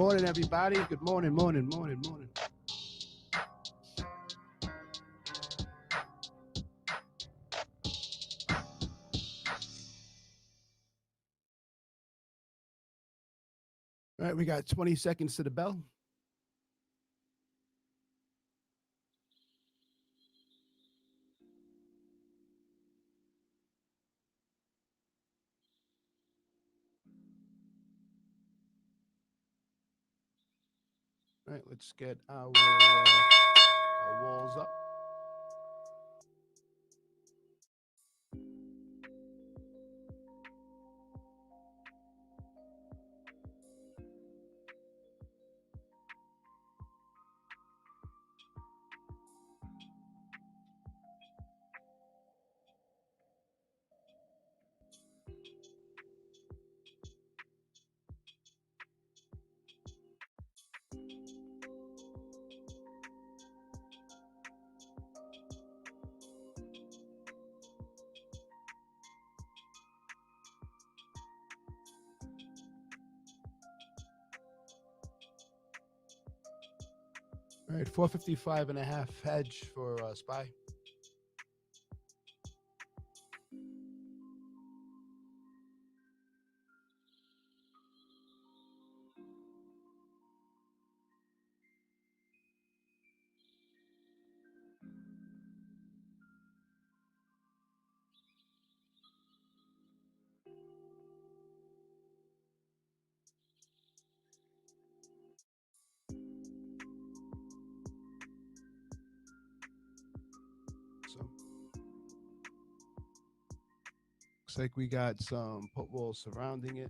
Morning, everybody. Good morning, morning, morning, morning. All right, we got 20 seconds to the bell. All right, let's get our walls up. All right, 455 and a half hedge for SPY. So looks like we got some put walls surrounding it.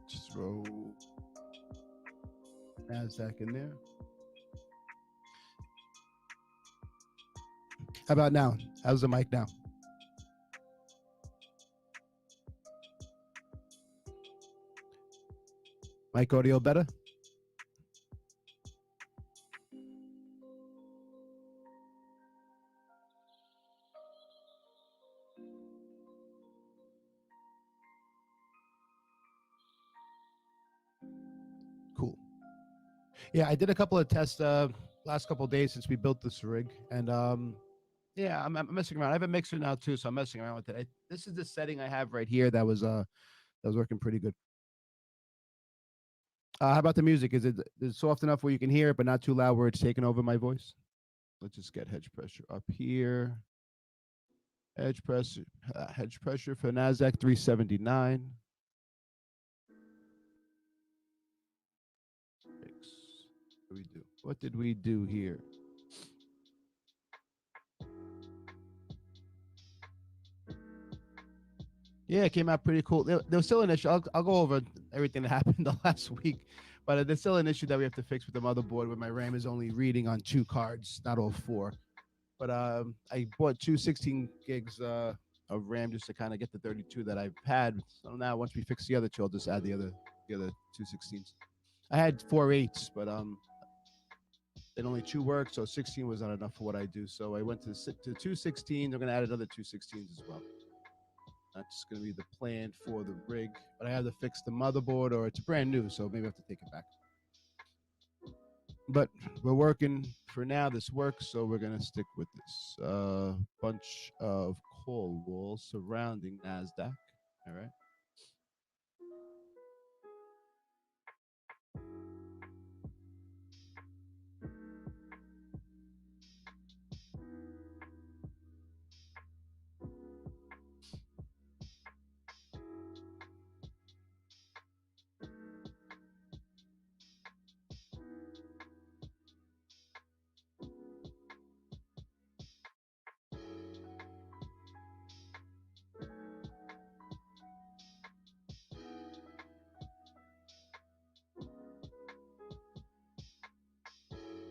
Just throw NASDAQ in there. How about now? How's the mic now? Mic audio better? Cool. Yeah, I did a couple of tests last couple of days since we built this rig, and yeah, I'm messing around. I have a mixer now too, so I'm messing around with it. This is the setting I have right here that was working pretty good. How about the music? Is it soft enough where you can hear it, but not too loud where it's taking over my voice? Let's just get hedge pressure up here. Hedge pressure for NASDAQ 379. What did we do here? Yeah, it came out pretty cool. There was still an issue. I'll go over everything that happened the last week, but there's still an issue that we have to fix with the motherboard where my RAM is only reading on 2 cards, not all 4. But I bought 2 16 gigs of RAM just to kind of get the 32 that I've had. So now once we fix the other 2, I'll just add the other 2 16s. I had 4 8s, but then only 2 worked, so 16 was not enough for what I do. So I went to 2 16s. I'm going to add another 2 16s as well. That's going to be the plan for the rig. But I have to fix the motherboard, or it's brand new, so maybe I have to take it back. But we're working for now. This works, so we're going to stick with this. Bunch of call walls surrounding NASDAQ. All right.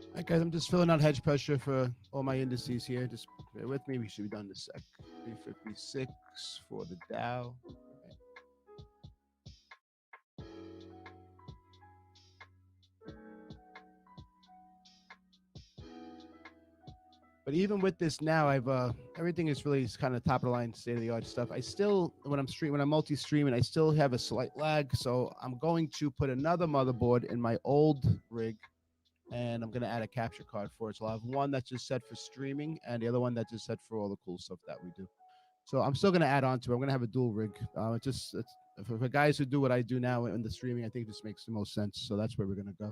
All right, guys, I'm just filling out hedge pressure for all my indices here. Just bear with me. We should be done in a sec. 356 for the Dow. But even with this now, I've everything is really kind of top of the line, state of the art stuff. I still, when I'm multi streaming, I still have a slight lag. So I'm going to put another motherboard in my old rig, and I'm gonna add a capture card for it. So I'll have one that's just set for streaming, and the other one that's just set for all the cool stuff that we do. So I'm still gonna add on to it. I'm gonna have a dual rig. For guys who do what I do now in the streaming, I think this makes the most sense. So that's where we're gonna go.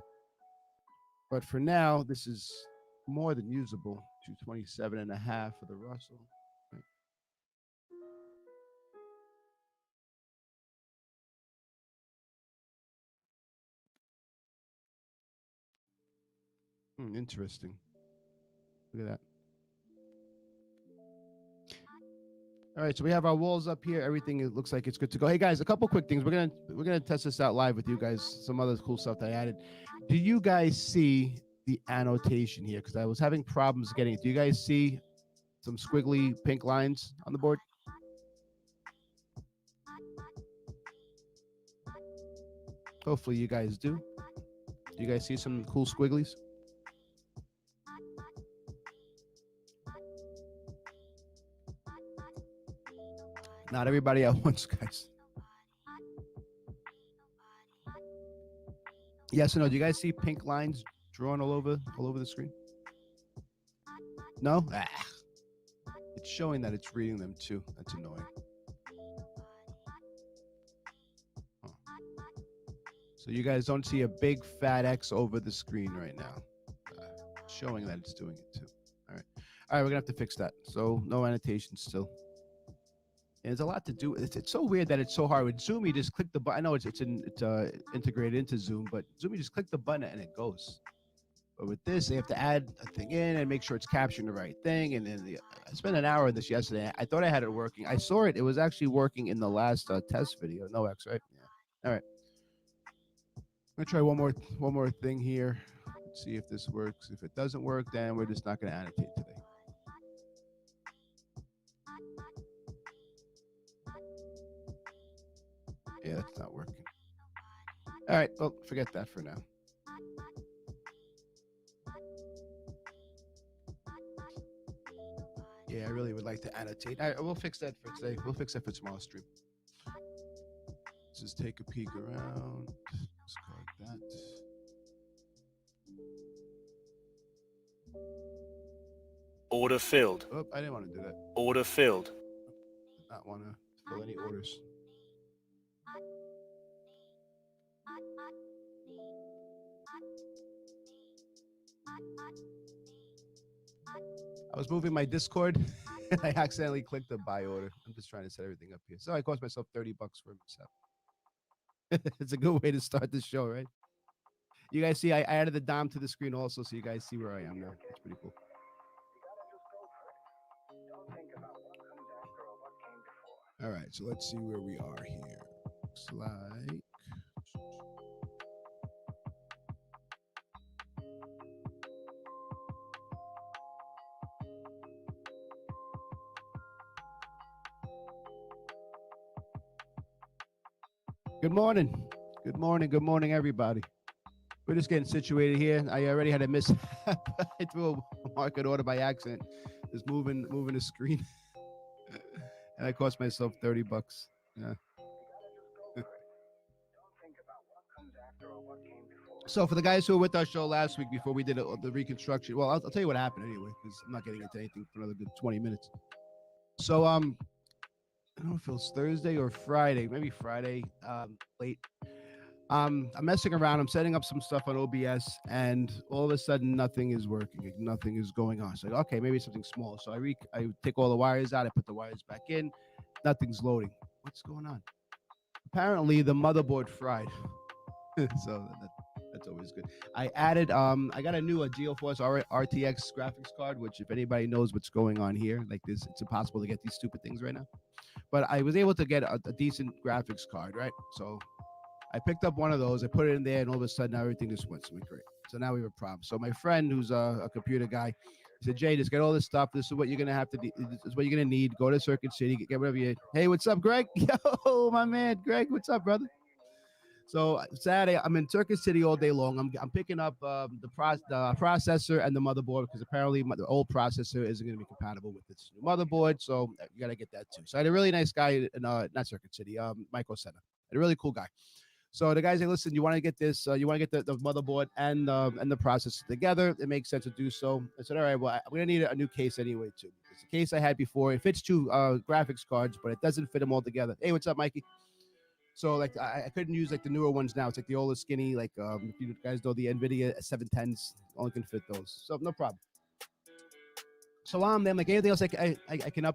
But for now, this is more than usable. 227 and a half for the Russell. Right. Interesting. Look at that. All right, so we have our walls up here. Everything looks like it's good to go. Hey guys, a couple quick things. We're gonna test this out live with you guys. Some other cool stuff that I added. Do you guys see the annotation here? Because I was having problems getting it. Do you guys see some squiggly pink lines on the board? Hopefully you guys do. Do you guys see some cool squigglies? Not everybody at once, guys. Yes or no? Do you guys see pink lines drawn all over the screen? No? Ah. It's showing that it's reading them too. That's annoying. Huh. So you guys don't see a big fat X over the screen right now, showing that it's doing it too. All right, we're gonna have to fix that. So no annotation still. And there's a lot to do. It's so weird that it's so hard. With Zoom, you just click the button. I know it's integrated into Zoom, but Zoom, you just click the button and it goes. But with this, they have to add a thing in and make sure it's capturing the right thing. And then I spent an hour on this yesterday. I thought I had it working. I saw it. It was actually working in the last test video. No X, right? Yeah. All right. I'm gonna try one more thing here. Let's see if this works. If it doesn't work, then we're just not gonna annotate today. Yeah, that's not working. All right, well, forget that for now. Yeah, I really would like to annotate. All right, we'll fix that for today. We'll fix that for tomorrow's stream. Let's just take a peek around. Let's go like that. Order filled. Oh, I didn't want to do that. Order filled. Did not want to fill any orders. I was moving my Discord and I accidentally clicked the buy order. I'm just trying to set everything up here. So I cost myself $30 for myself. It's a good way to start the show, right? You guys see, I added the Dom to the screen also, so you guys see where I am now. It's pretty cool. All right, so let's see where we are here. Looks like good morning. Good morning. Good morning, everybody. We're just getting situated here. I already had a mishap. I threw a market order by accident, just moving the screen. And I cost myself $30. Yeah. So for the guys who were with our show last week before we did the reconstruction, well, I'll tell you what happened anyway, because I'm not getting into anything for another good 20 minutes. So I don't know if it was Thursday or Friday, maybe Friday, late. I'm messing around. I'm setting up some stuff on OBS, and all of a sudden, nothing is working. Nothing is going on. So, okay, maybe it's something small. So I take all the wires out. I put the wires back in. Nothing's loading. What's going on? Apparently, the motherboard fried. So that's always good. I added. I got a new GeForce RTX graphics card, which if anybody knows what's going on here, like this, it's impossible to get these stupid things right now. But I was able to get a decent graphics card, right? So I picked up one of those, I put it in there, and all of a sudden everything just went great. So now we have a problem. So my friend, who's a computer guy, said, "Jay, just get all this stuff. This is what you're gonna have to do. This is what you're gonna need. Go to Circuit City, get whatever you." Hey, what's up, Greg? Yo, my man, Greg, what's up, brother? So Saturday, I'm in Circuit City all day long. I'm picking up the processor and the motherboard because apparently the old processor isn't going to be compatible with this new motherboard. So you got to get that too. So I had a really nice guy in not Circuit City, Micro Center, a really cool guy. So the guys say, listen, you want to get this, you want to get the motherboard and the processor together. It makes sense to do so. I said, all right, well, I'm gonna need a new case anyway too. Because the case I had before, it fits two graphics cards, but it doesn't fit them all together. Hey, what's up, Mikey? So like I couldn't use like the newer ones now. It's like the old skinny, like if you guys know the Nvidia 710s, only can fit those. So no problem. So I'm like anything else I can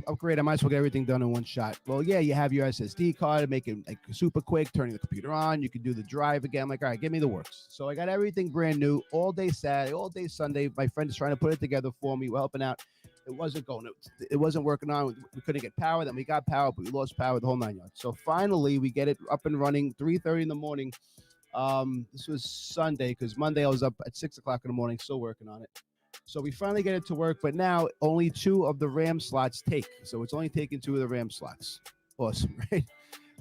upgrade. I might as well get everything done in one shot. Well, yeah, you have your SSD card, make it like super quick, turning the computer on. You can do the drive again. I'm like, all right, give me the works. So I got everything brand new all day Saturday, all day Sunday. My friend is trying to put it together for me. We're helping out. It wasn't going. It wasn't working on. We couldn't get power. Then we got power, but we lost power the whole 9 yards. So finally, we get it up and running. 3:30 in the morning. This was Sunday because Monday I was up at 6 o'clock in the morning, still working on it. So we finally get it to work, but now only two of the RAM slots take. So it's only taking two of the RAM slots. Awesome, right?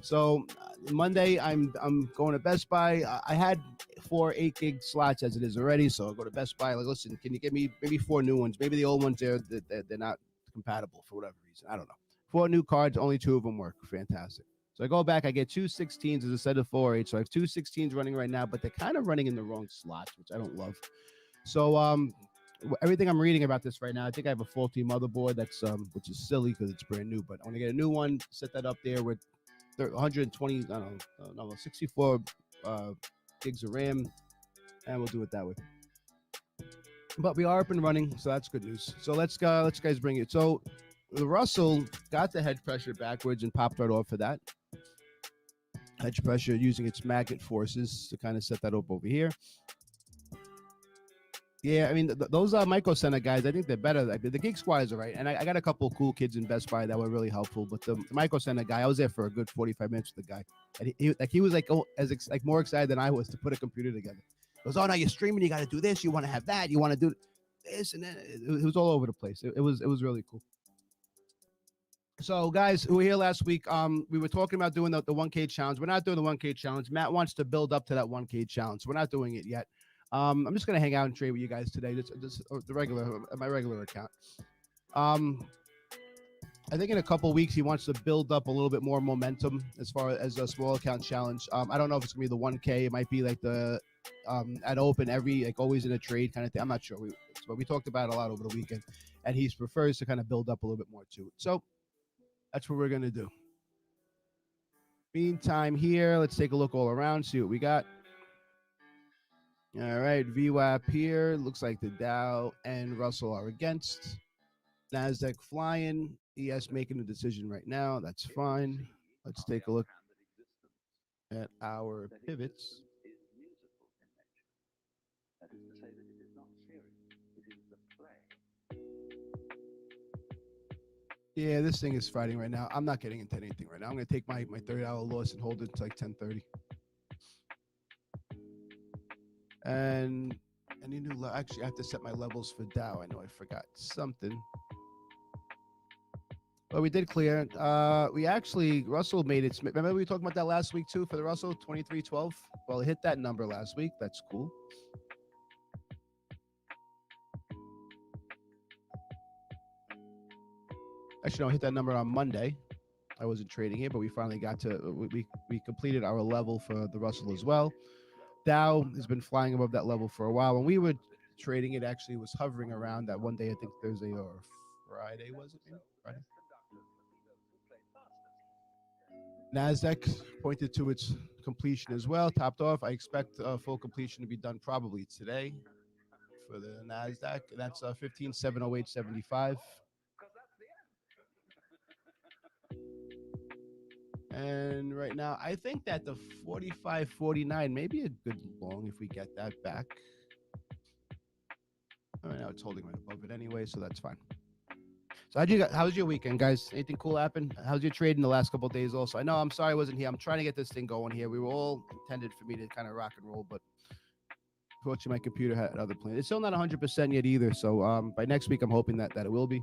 So Monday, I'm going to Best Buy. I had four 8 gig slots as it is already, so I'll go to Best Buy. Like, listen, can you give me maybe four new ones? Maybe the old ones they're not compatible for whatever reason. I don't know. Four new cards, only two of them work. Fantastic. So I go back, I get two 16s as a set of 4 8. So I have two 16s running right now, but they're kind of running in the wrong slots, which I don't love. So everything I'm reading about this right now, I think I have a faulty motherboard that's which is silly because it's brand new. But I want to get a new one, set that up there with 120, I don't know, no, 64 gigs of RAM, and we'll do it that way. But we are up and running, so that's good news. So let's guys bring it. So the Russell got the head pressure backwards and popped right off of that. Hedge pressure using its magnet forces to kind of set that up over here. Yeah, I mean those Micro Center guys, I think they're better. Like, the Geek Squad is all right, and I got a couple of cool kids in Best Buy that were really helpful. But the Micro Center guy, I was there for a good 45 minutes with the guy, and he was like more excited than I was to put a computer together. He goes, oh no, you're streaming, you got to do this, you want to have that, you want to do this, and then it was all over the place. It was really cool. So, guys who were here last week, we were talking about doing the 1K challenge. We're not doing the 1K challenge. Matt wants to build up to that 1K challenge. We're not doing it yet. I'm just gonna hang out and trade with you guys today. This my regular account. I think in a couple weeks he wants to build up a little bit more momentum as far as a small account challenge. I don't know if it's gonna be the 1K. It might be like the at open every like always in a trade kind of thing. I'm not sure. But we talked about it a lot over the weekend, and he prefers to kind of build up a little bit more to it. So that's what we're gonna do. Meantime, here let's take a look all around, see what we got. All right, VWAP here. Looks like the Dow and Russell are against. NASDAQ flying. ES making a decision right now. That's fine. Let's take a look at our pivots. Yeah, this thing is fighting right now. I'm not getting into anything right now. I'm going to take my $30 loss and hold it to like 10:30. And any new actually I have to set my levels for Dow. I know I forgot something. But we did clear. We actually Russell made it. Remember we were talking about that last week too for the Russell 2312. Well, it hit that number last week. That's cool. Actually, no, I hit that number on Monday. I wasn't trading here, but we finally got to we completed our level for the Russell as well. Dow has been flying above that level for a while. When we were trading, it actually was hovering around that one day. I think Thursday or Friday was it? Maybe? Friday. NASDAQ pointed to its completion as well, topped off. I expect full completion to be done probably today for the NASDAQ. That's 15,708.75. And right now, I think that the 45.49 may be a good long if we get that back. Right now, it's holding right above it anyway, so that's fine. So how's your weekend, guys? Anything cool happen? How's your trade in the last couple of days also? I know I'm sorry I wasn't here. I'm trying to get this thing going here. We were all intended for me to kind of rock and roll, but unfortunately my computer had other plans. It's still not 100% yet either. So by next week, I'm hoping that it will be.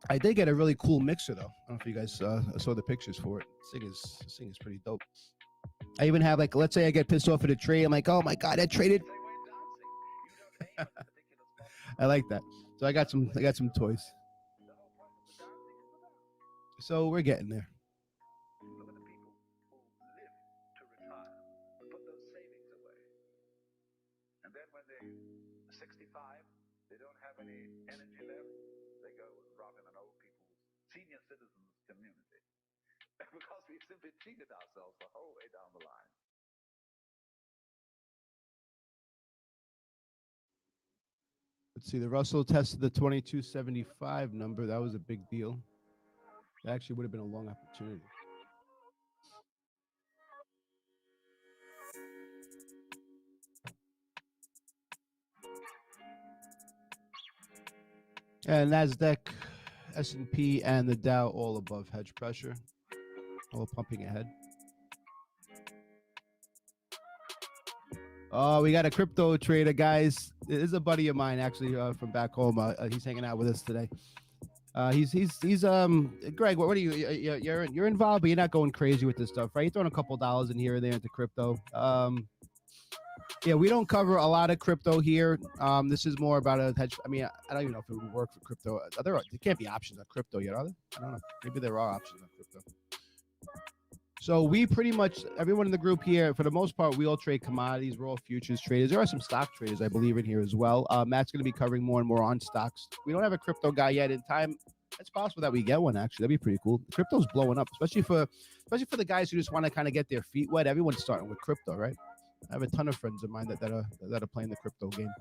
I did get a really cool mixer though. I don't know if you guys saw the pictures for it. This thing is pretty dope. I even have like, let's say I get pissed off at a trade. I'm like, oh my god, I traded. I like that. So I got some toys. So we're getting there. Let's see. The Russell tested the 2275 number. That was a big deal. That actually would have been a long opportunity. And NASDAQ, S&P, and the Dow all above hedge pressure, all pumping ahead. Oh, we got a crypto trader, guys. This is a buddy of mine, actually, from back home. He's hanging out with us today. He's Greg. What are you? You're involved, but you're not going crazy with this stuff, right? You're throwing a couple dollars in here and there into crypto. Yeah, we don't cover a lot of crypto here. This is more about a hedge. I mean, I don't even know if it would work for crypto. There can't be options on crypto yet, are there? I don't know. Maybe there are options on crypto. So we pretty much, everyone in the group here, for the most part, we all trade commodities. We're all futures traders. There are some stock traders, I believe, in here as well. Matt's going to be covering more and more on stocks. We don't have a crypto guy yet. In time, it's possible that we get one, actually. That'd be pretty cool. Crypto's blowing up, especially for the guys who just want to kind of get their feet wet. Everyone's starting with crypto, right? I have a ton of friends of mine that are playing the crypto game.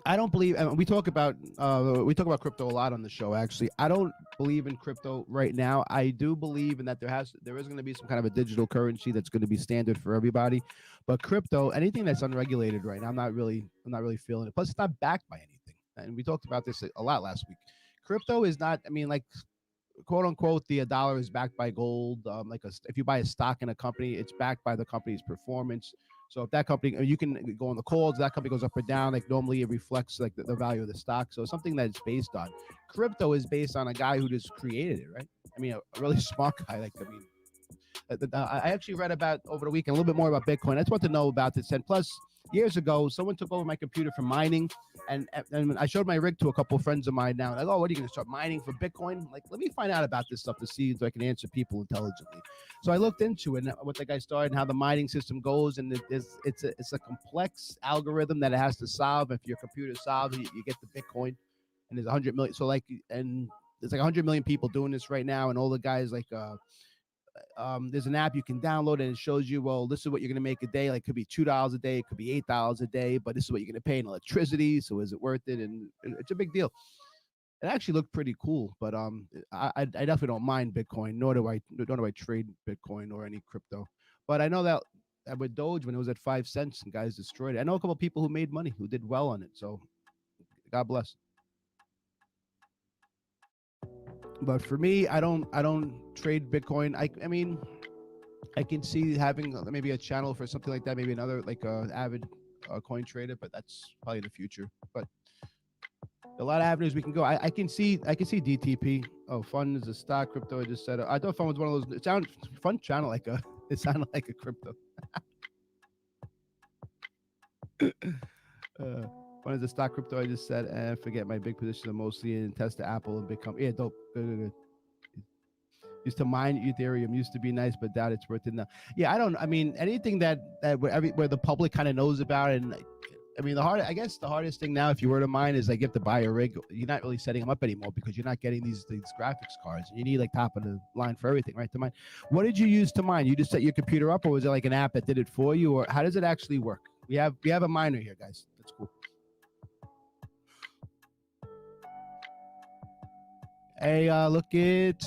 I don't believe, and we talk about crypto a lot on the show. Actually, I don't believe in crypto right now. I do believe in that there is going to be some kind of a digital currency that's going to be standard for everybody. But crypto, anything that's unregulated right now, I'm not really feeling it. Plus, it's not backed by anything, and we talked about this a lot last week. Crypto is not. I mean, like, quote unquote, the dollar is backed by gold. If you buy a stock in a company, it's backed by the company's performance. So if that company, you can go on the calls, that company goes up or down. Like normally, it reflects like the value of the stock. So something that it's based on. Crypto is based on a guy who just created it, right? I mean, a really smart guy. I actually read about over the weekend a little bit more about Bitcoin. I just want to know about this. And plus, years ago, someone took over my computer for mining, and I showed my rig to a couple of friends of mine now. Like, oh, what are you going to start mining for Bitcoin? Like, let me find out about this stuff to see if I can answer people intelligently. So I looked into it and what the guy started and how the mining system goes, and it's a complex algorithm that it has to solve. If your computer solves it, you get the Bitcoin, and there's 100 million. So and there's like 100 million people doing this right now, and all the guys there's an app you can download and it shows you, well, this is what you're going to make a day. Like, it could be $2 a day, it could be $8 a day, but this is what you're going to pay in electricity. So is it worth it? And it's a big deal. It actually looked pretty cool, but I definitely don't mind Bitcoin, nor do I trade Bitcoin or any crypto. But I know that with Doge, when it was at 5 cents and guys destroyed it, I know a couple of people who made money, who did well on it. So God bless. But for me, I don't trade Bitcoin. I mean, I can see having maybe a channel for something like that, maybe another like avid coin trader, but that's probably the future. But a lot of avenues we can go. I can see DTP. Oh, Fun is a stock crypto. I just said I thought Fun was one of those. It sounded Fun channel like a. It sounded like a crypto. Fun is a stock crypto. I just said, and forget my big position. I'm mostly in Tesla, Apple, and Bitcoin. Yeah, dope. Good. Used to mine Ethereum. Used to be nice, but doubt it's worth it now. Yeah, I mean, anything that where the public kind of knows about, and I mean, the hardest thing now, if you were to mine, is like you have to buy a rig. You're not really setting them up anymore because you're not getting these graphics cards. You need like top of the line for everything, right? To mine. What did you use to mine? You just set your computer up, or was it like an app that did it for you, or how does it actually work? We have a miner here, guys. That's cool. Hey, look at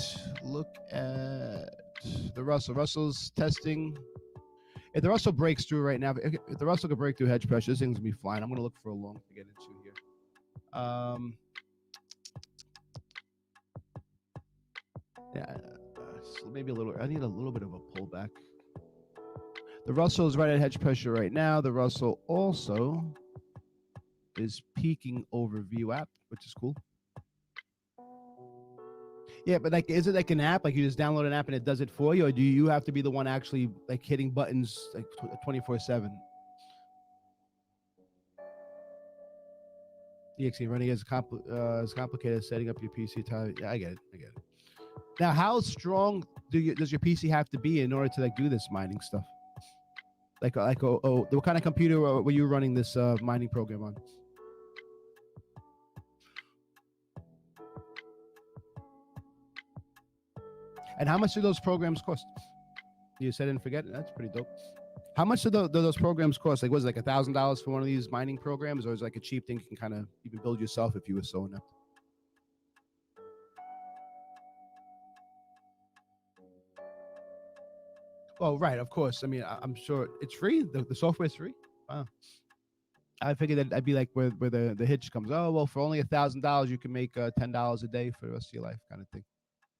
the Russell. Russell's testing. If the Russell breaks through right now, if the Russell could break through hedge pressure, this thing's gonna be flying. I'm gonna look for a long to get into here. Yeah, so maybe a little. I need a little bit of a pullback. The Russell is right at hedge pressure right now. The Russell also is peaking over VWAP, which is cool. Yeah, but like, is it like an app? Like you just download an app and it does it for you, or do you have to be the one actually like hitting buttons like 24/7? EXE running as complicated as setting up your PC. Yeah, I get it. I get it. Now, how strong does your PC have to be in order to like do this mining stuff? What kind of computer were you running this mining program on? And how much do those programs cost? You said and forget it. That's pretty dope. How much do those programs cost? Like, was it like $1,000 for one of these mining programs, or is it like a cheap thing you can kind of even build yourself if you were so inept? Well, right, of course. I mean, I'm sure it's free. The software is free. Wow. I figured that I'd be like where the hitch comes. Oh well, for only $1,000, you can make $10 a day for the rest of your life, kind of thing.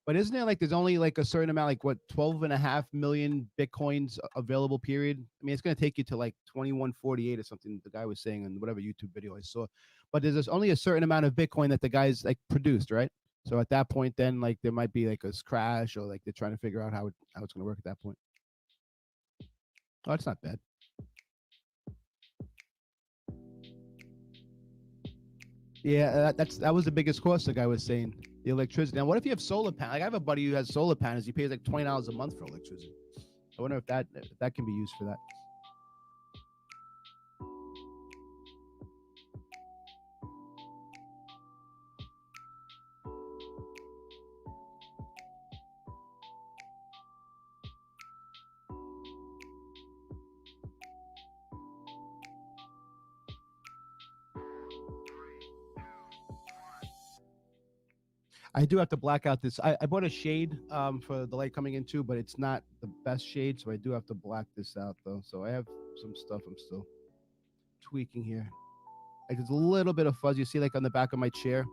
But isn't it like there's only like a certain amount, like what 12.5 million Bitcoins available? Period. I mean, it's gonna take you to like 2148 or something. The guy was saying in whatever YouTube video I saw. But there's only a certain amount of Bitcoin that the guys like produced, right? So at that point, then like there might be like a crash, or like they're trying to figure out how it's gonna work at that point. Oh, it's not bad. Yeah, that was the biggest cost. The guy was saying the electricity. Now, what if you have solar panels? Like I have a buddy who has solar panels. He pays like $20 a month for electricity. I wonder if that can be used for that. I do have to black out this. I bought a shade for the light coming in too, but it's not the best shade, so I do have to black this out though. So I have some stuff I'm still tweaking here. Like there's a little bit of fuzz you see like on the back of my chair, and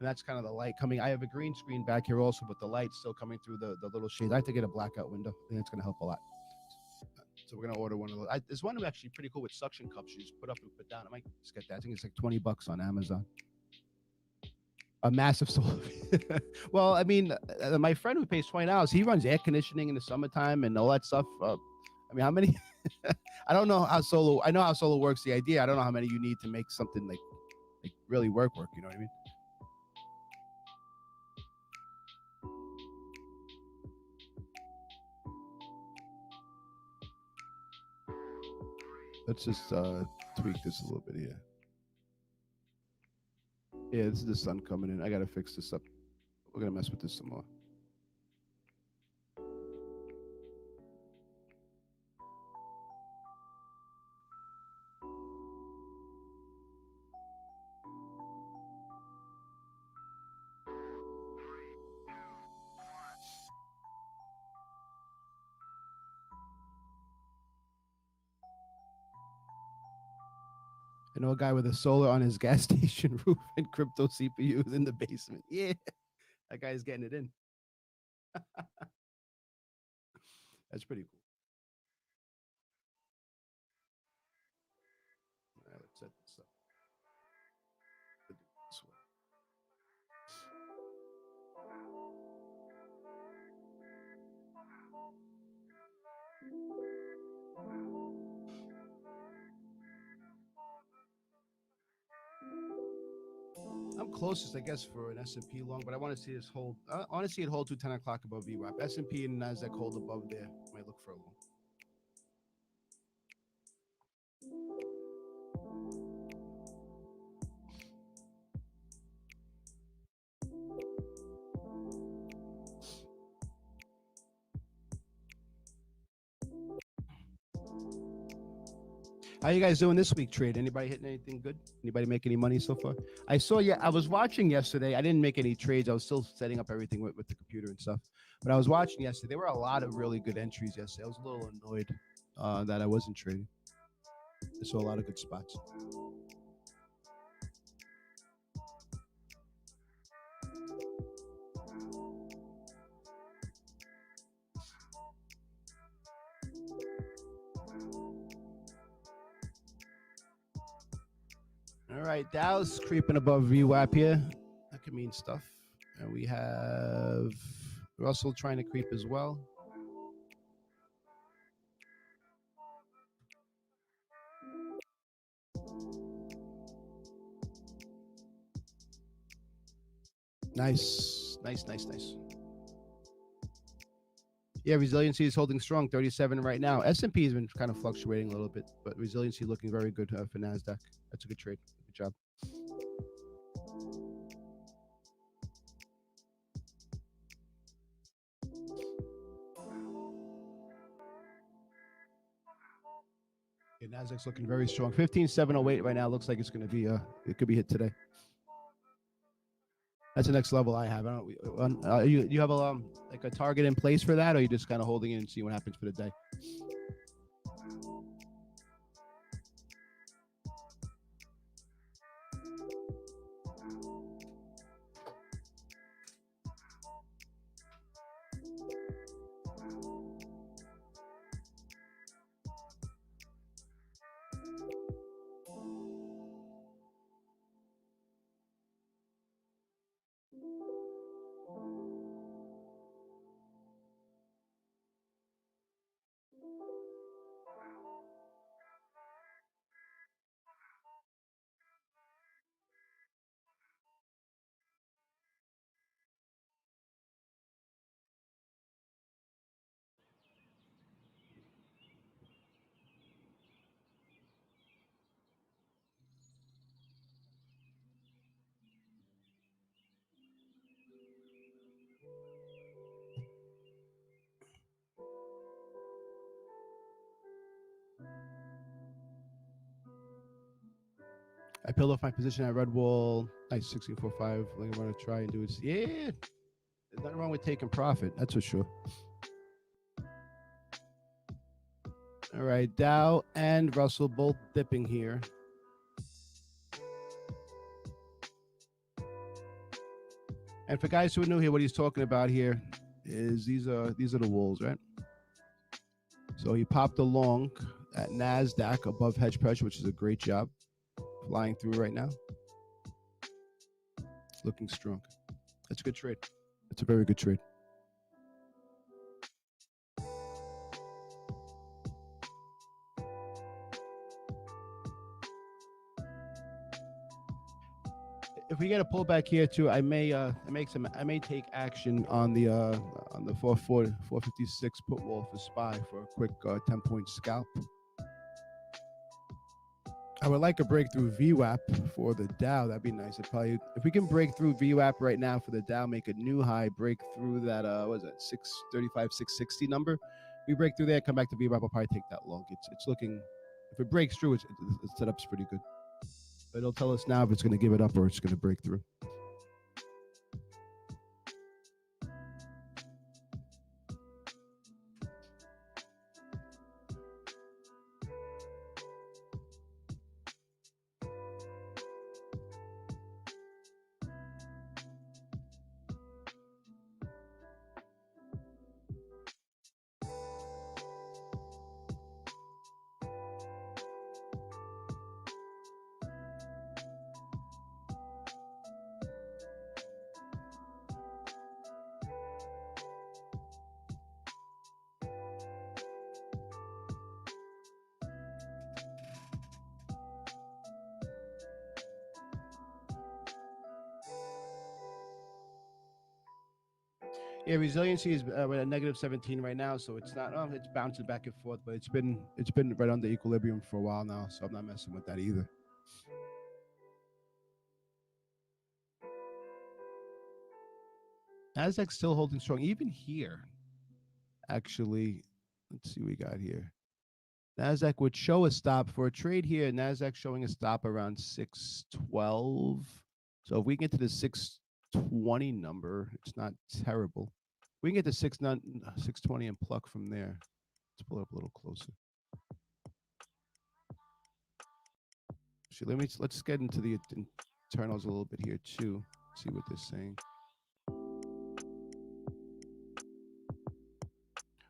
that's kind of the light coming. I have a green screen back here also, but the light's still coming through the little shade. I have to get a blackout window. I think that's gonna help a lot. So we're gonna order one of those. There's one actually pretty cool with suction cups. You just put up and put down. I might just get that. I think it's like $20 on Amazon. A massive solar. Well, I mean, my friend who pays $20, he runs air conditioning in the summertime and all that stuff. I mean, how many? I don't know how solar. I know how solar works. The idea. I don't know how many you need to make something like really work. You know what I mean? Let's just tweak this a little bit here. Yeah, this is the sun coming in. I gotta fix this up. We're gonna mess with this some more. I know a guy with a solar on his gas station roof and crypto CPUs in the basement. Yeah, that guy's getting it in. That's pretty cool. All right, let's set this up. This way. I'm closest, I guess, for an S&P long, but I want to see this hold. I want to see it hold to 10 o'clock above VWAP. S&P and Nasdaq hold above there. Might look for a long. How you guys doing this week? Trade? Anybody hitting anything good? Anybody make any money so far? I saw. Yeah, I was watching yesterday. I didn't make any trades. I was still setting up everything with the computer and stuff. But I was watching yesterday. There were a lot of really good entries yesterday. I was a little annoyed that I wasn't trading. I saw a lot of good spots. All right, Dow's creeping above VWAP here. That could mean stuff. And we have Russell trying to creep as well. Nice. Yeah, resiliency is holding strong, 37 right now. S&P has been kind of fluctuating a little bit, but resiliency looking very good for NASDAQ. That's a good trade. Good job. Yeah, NASDAQ's looking very strong. 15,708 right now. Looks like it's going to be, it could be hit today. That's the next level I have. I don't. You have a like a target in place for that, or you just kind of holding it and see what happens for the day? I peeled off my position at Red Wall. Nice 1645. I'm going to try and do it. Yeah, there's nothing wrong with taking profit. That's for sure. All right, Dow and Russell both dipping here. And for guys who are new here, what he's talking about here is these are the wolves, right? So he popped a long at NASDAQ above hedge pressure, which is a great job. Flying through right now. It's looking strong. That's a good trade. That's a very good trade. If we get a pullback here too, I may take action on the 456 put wall for SPY for a quick 10-point scalp. I would like a breakthrough VWAP for the Dow. That'd be nice. If we can break through VWAP right now for the Dow, make a new high, break through that what is that 635, 660 number. We break through there, come back to VWAP. I'll probably take that long. It's looking. If it breaks through, its setup's pretty good. But it'll tell us now if it's going to give it up or it's going to break through. Yeah, resiliency is we're at negative 17 right now, so it's not. It's bouncing back and forth, but it's been right under equilibrium for a while now, so I'm not messing with that either. Nasdaq's still holding strong, even here. Actually, let's see what we got here. Nasdaq would show a stop for a trade here. Nasdaq showing a stop around 612. So if we get to the 620 number, it's not terrible. We can get to 620 and pluck from there. Let's pull it up a little closer. Actually, let's get into the internals a little bit here too. See what they're saying.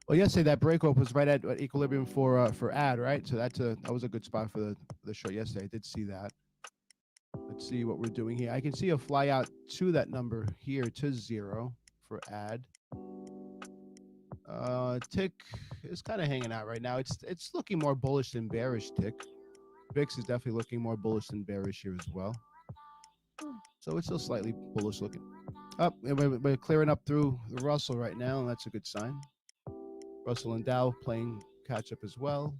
Well, yesterday that breakoff was right at equilibrium for AD, right? So that was a good spot for the short yesterday. I did see that. Let's see what we're doing here. I can see a fly out to that number here to 0 for add. Tick is kind of hanging out right now. It's looking more bullish than bearish. Tick. VIX is definitely looking more bullish than bearish here as well. So it's still slightly bullish looking. Up, we're clearing up through the Russell right now, and that's a good sign. Russell and Dow playing catch up as well.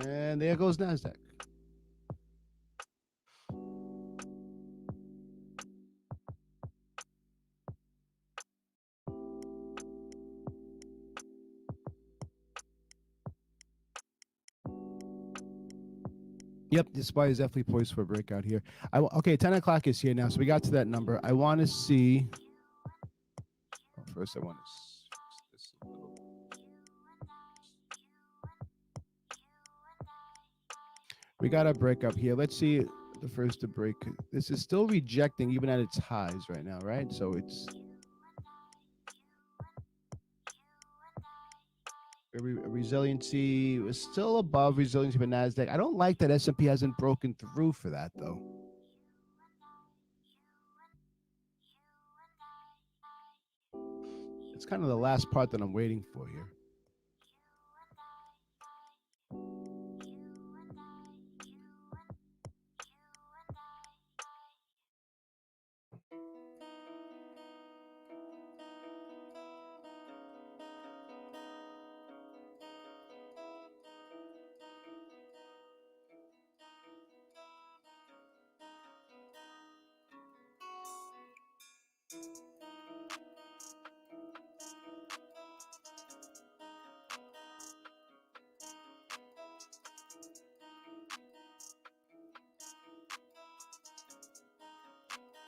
And there goes NASDAQ. Yep, this buy is definitely poised for a breakout here. Okay, 10 o'clock is here now, so we got to that number. I want to see. First, I want to fix this a little. We got a break up here. Let's see the first to break. This is still rejecting even at its highs right now, right? So it's resiliency is still above resiliency for NASDAQ. I don't like that S&P hasn't broken through for that, though. It's kind of the last part that I'm waiting for here.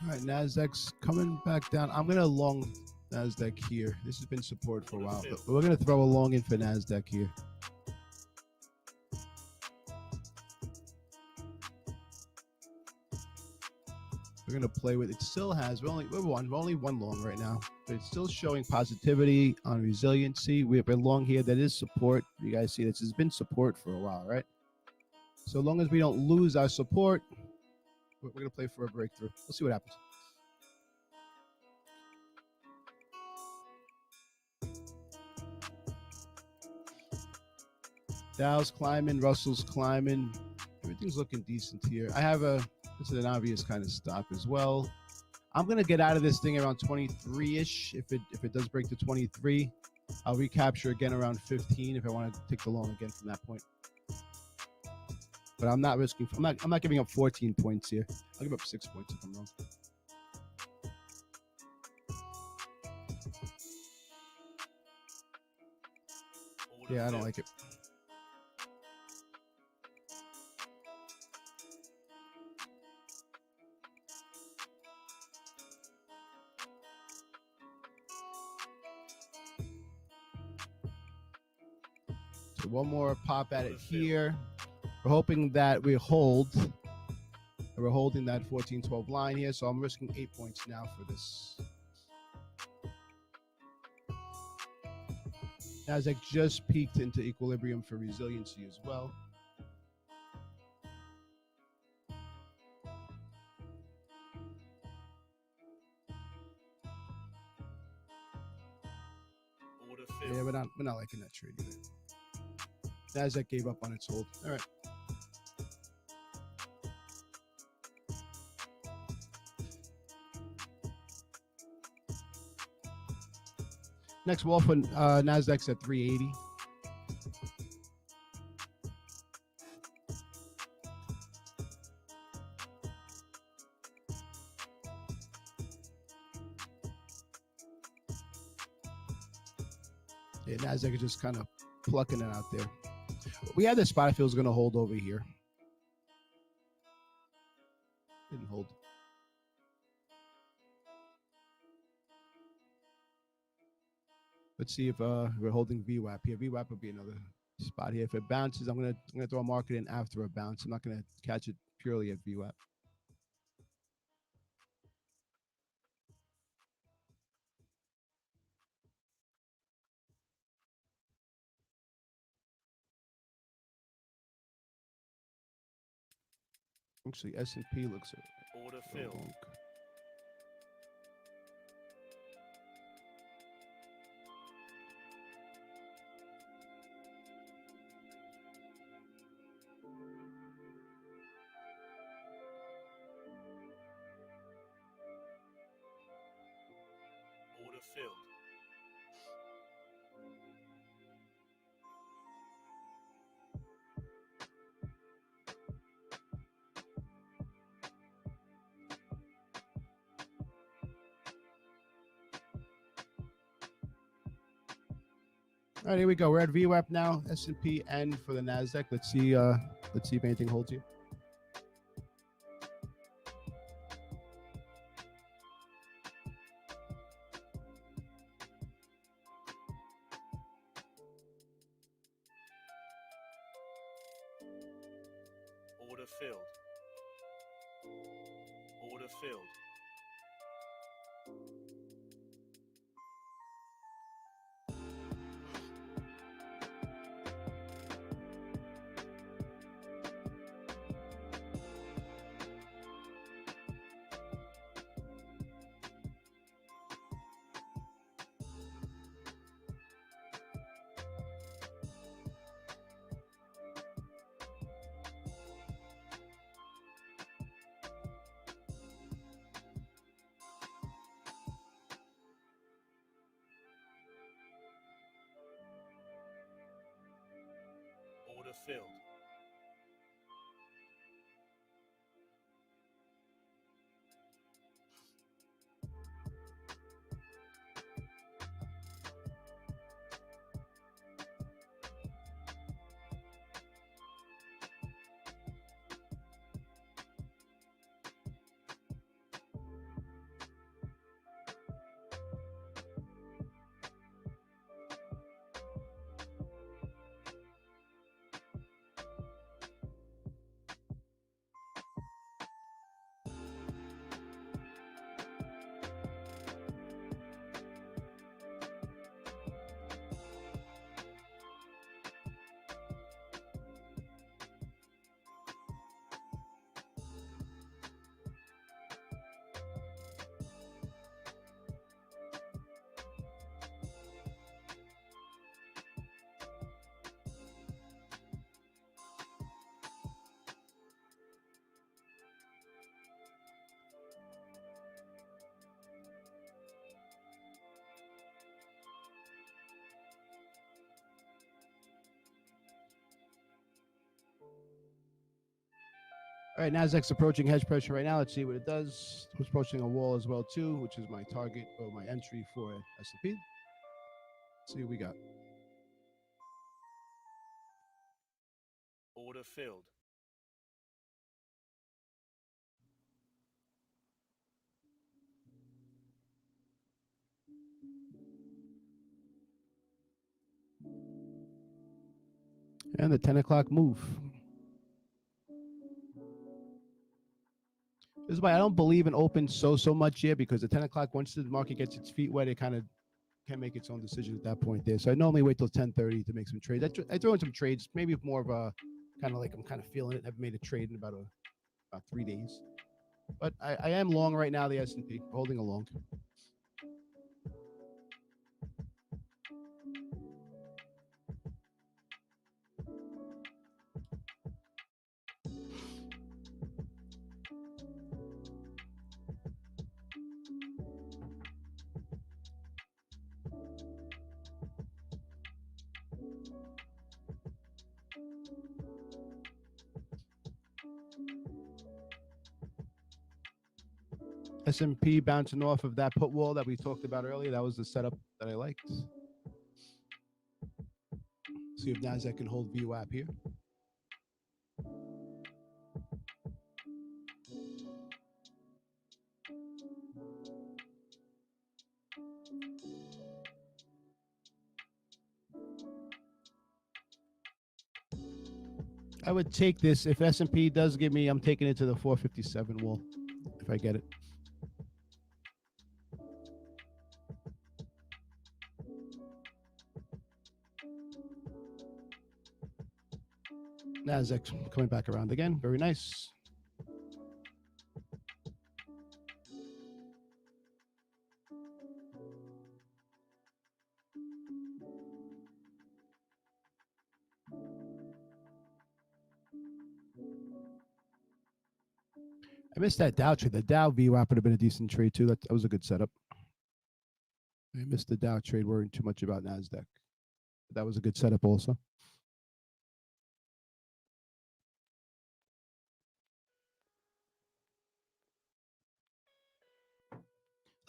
All right, NASDAQ's coming back down. I'm going to long NASDAQ here. This has been support for a while, but we're going to throw a long in for NASDAQ here. We're going to play with it. Still has, we're only one long right now, but it's still showing positivity on resiliency. We've been long here. That is support. You guys see this has been support for a while, right? So long as we don't lose our support, we're going to play for a breakthrough. We'll see what happens. Dow's climbing, Russell's climbing. Everything's looking decent here. I have this is an obvious kind of stop as well. I'm going to get out of this thing around 23-ish. If it does break to 23, I'll recapture again around 15 if I want to take the long again from that point. But I'm not risking. I'm not giving up 14 points here. I'll give up 6 points if I'm wrong. Yeah, I don't like it. So one more pop at it here. We're hoping that we hold. We're holding that 14-12 line here, so I'm risking 8 points now for this. NASDAQ just peaked into equilibrium for resiliency as well. Yeah, we're not liking that trade either. NASDAQ gave up on its hold. All right. Next wall for NASDAQ's at 380. Yeah, NASDAQ is just kind of plucking it out there. We had this spot I feel was going to hold over here. Didn't hold. Let's see if we're holding VWAP here. VWAP would be another spot here. If it bounces, I'm gonna throw a market in after a bounce. I'm not gonna catch it purely at VWAP. Actually, S&P looks Order a filled. long. Order filled. All right, here we go. We're at VWAP now. S&P and for the Nasdaq. Let's see. Let's see if anything holds here. Order filled. Order filled. Order filled. All right, Nasdaq's approaching hedge pressure right now. Let's see what it does. It's approaching a wall as well too, which is my target or my entry for S&P. Let's see what we got. Order filled. And the 10 o'clock move. This is why I don't believe in open so much here, because the 10 o'clock, once the market gets its feet wet, it kind of can make its own decision at that point there. So I normally wait till 10:30 to make some trades. I throw in some trades, maybe more of a kind of like I'm kind of feeling it. I've made a trade in about 3 days, but I am long right now. The S&P holding along. S&P bouncing off of that put wall that we talked about earlier. That was the setup that I liked. See if Nasdaq can hold VWAP here. I would take this if S&P does give me. I'm taking it to the 457 wall if I get it. Nasdaq coming back around again. Very nice. I missed that Dow trade. The Dow VWAP would have been a decent trade too. That was a good setup. I missed the Dow trade, worrying too much about Nasdaq. That was a good setup also.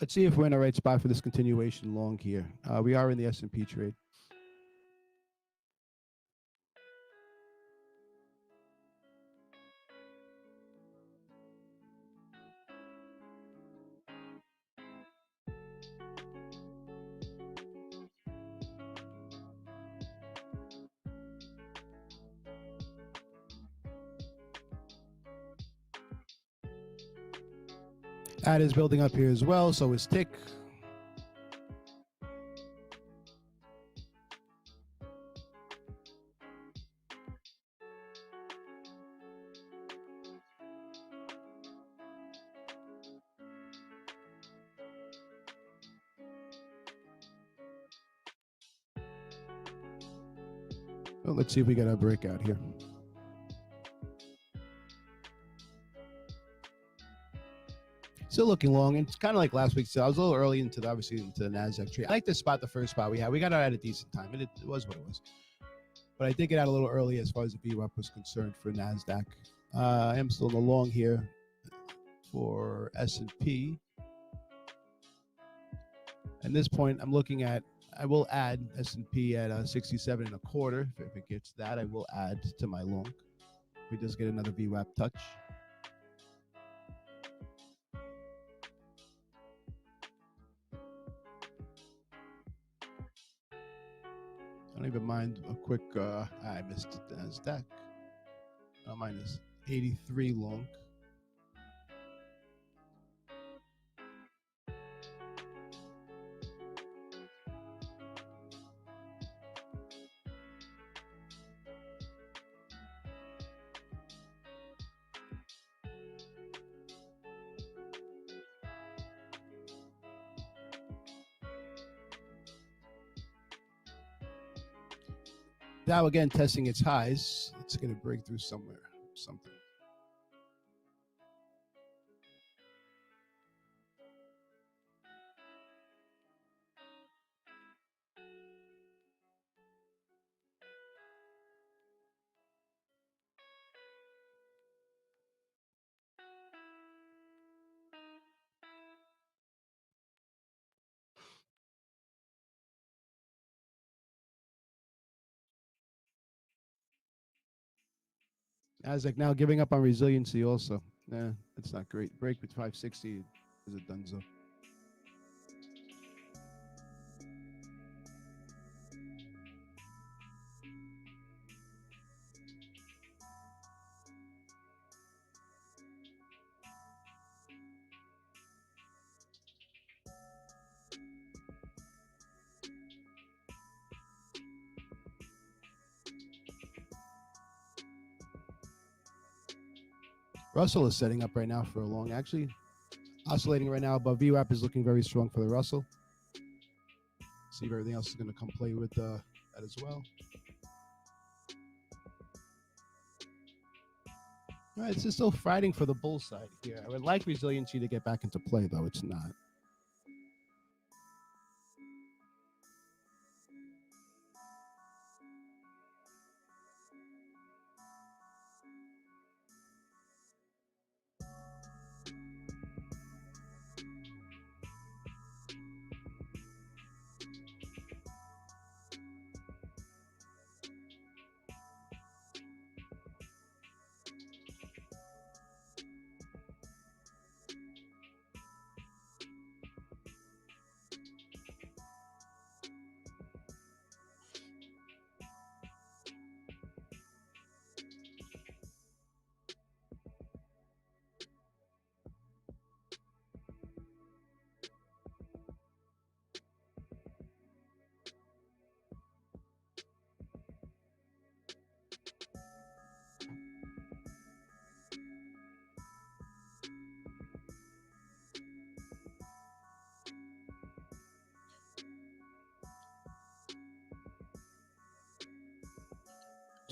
Let's see if we're in the right spot for this continuation long here. We are in the S&P trade. That is building up here as well. So is Tick. Well, let's see if we get a breakout here. Still looking long. It's kind of like last week. So I was a little early into the Nasdaq trade. I like this spot, the first spot we had. We got out at a decent time, and it was what it was. But I did get out a little early as far as the VWAP was concerned for Nasdaq. I am still in the long here for S&P. At this point, I'm looking at. I will add S&P at 67 and a quarter. If it gets that, I will add to my long. If we just get another VWAP touch. I don't even mind a quick. I missed the Nasdaq. Minus 83 long. Dow again testing its highs. It's going to break through somewhere, something. Nasdaq now giving up on resiliency also. Nah, that's not great. Break with 560 is a donezo. Russell is setting up right now for a long. Actually, oscillating right now, but VWAP is looking very strong for the Russell. See if everything else is going to come play with that as well. All right, it's just still fighting for the bull side here. I would like resiliency to get back into play, though it's not.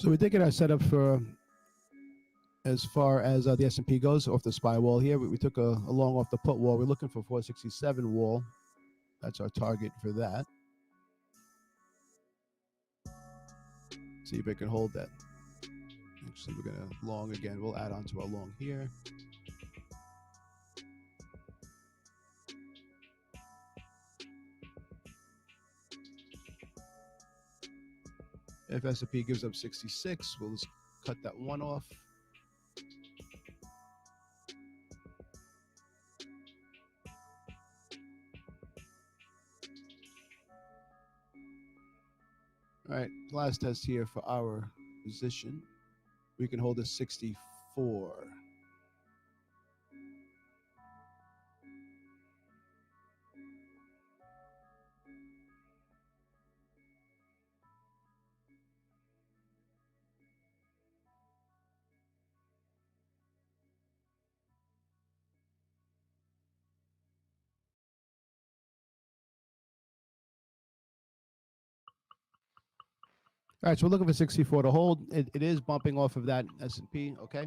So we did get our setup for as far as the S&P goes off the SPY wall here. We took a long off the put wall. We're looking for 467 wall. That's our target for that. See if it can hold that. Actually, we're going to long again. We'll add on to our long here. If S&P gives up 66, we'll just cut that one off. All right, last test here for our position. We can hold a 64. All right, so we're looking for 64 to hold. It is bumping off of that S&P, okay?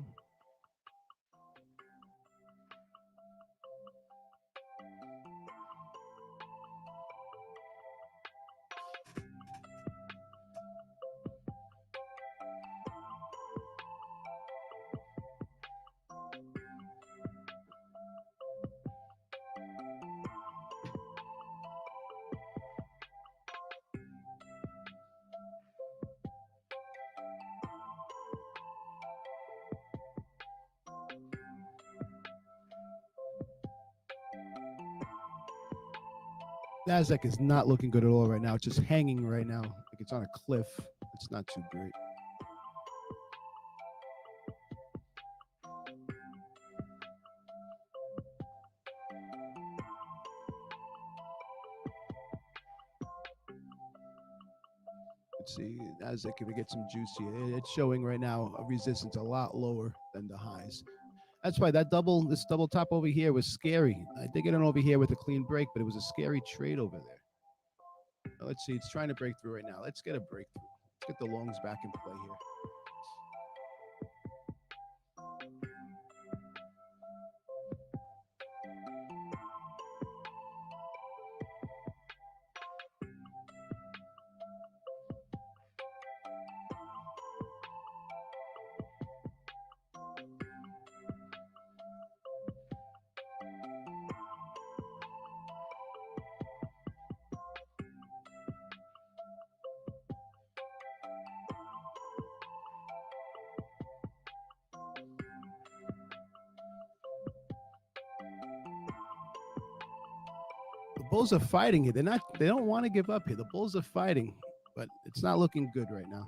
Nasdaq is not looking good at all right now. It's just hanging right now, like it's on a cliff. It's not too great. Let's see, Nasdaq, if we get some juice here, it's showing right now a resistance a lot lower than the highs. That's why this double top over here was scary. I did get it over here with a clean break, but it was a scary trade over there. Now, let's see, it's trying to break through right now. Let's get a breakthrough. Let's get the longs back in play here. Bulls are fighting here. They don't want to give up here. The Bulls are fighting, but it's not looking good right now.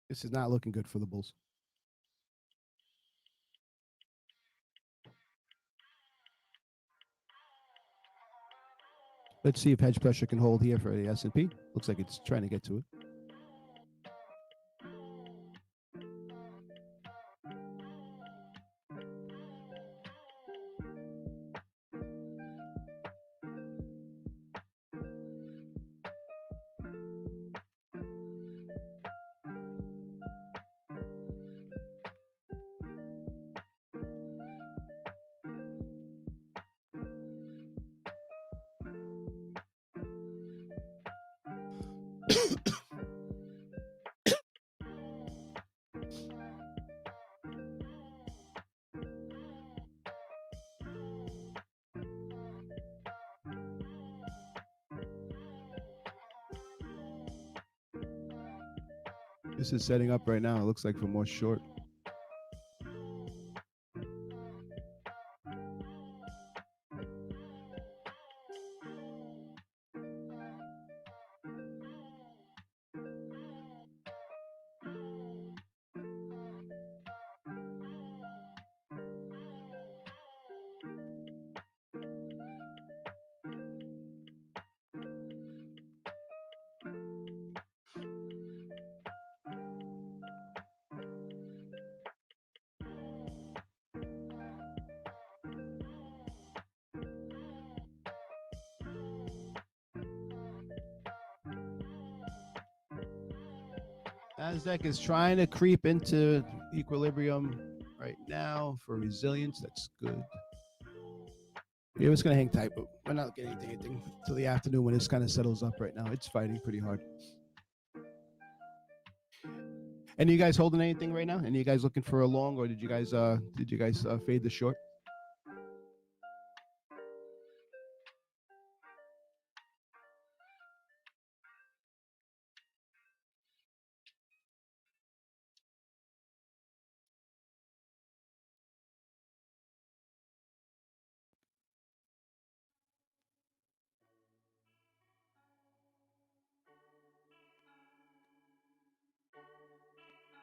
This is not looking good for the Bulls. Let's see if hedge pressure can hold here for the S&P. Looks like it's trying to get to it. This is setting up right now. It looks like for more short. Nasdaq is trying to creep into equilibrium right now for resilience. That's good. Yeah, it's gonna hang tight, but we're not getting anything till the afternoon when this kind of settles up. Right now, it's fighting pretty hard. And you guys holding anything right now? And you guys looking for a long, or did you guys fade the short?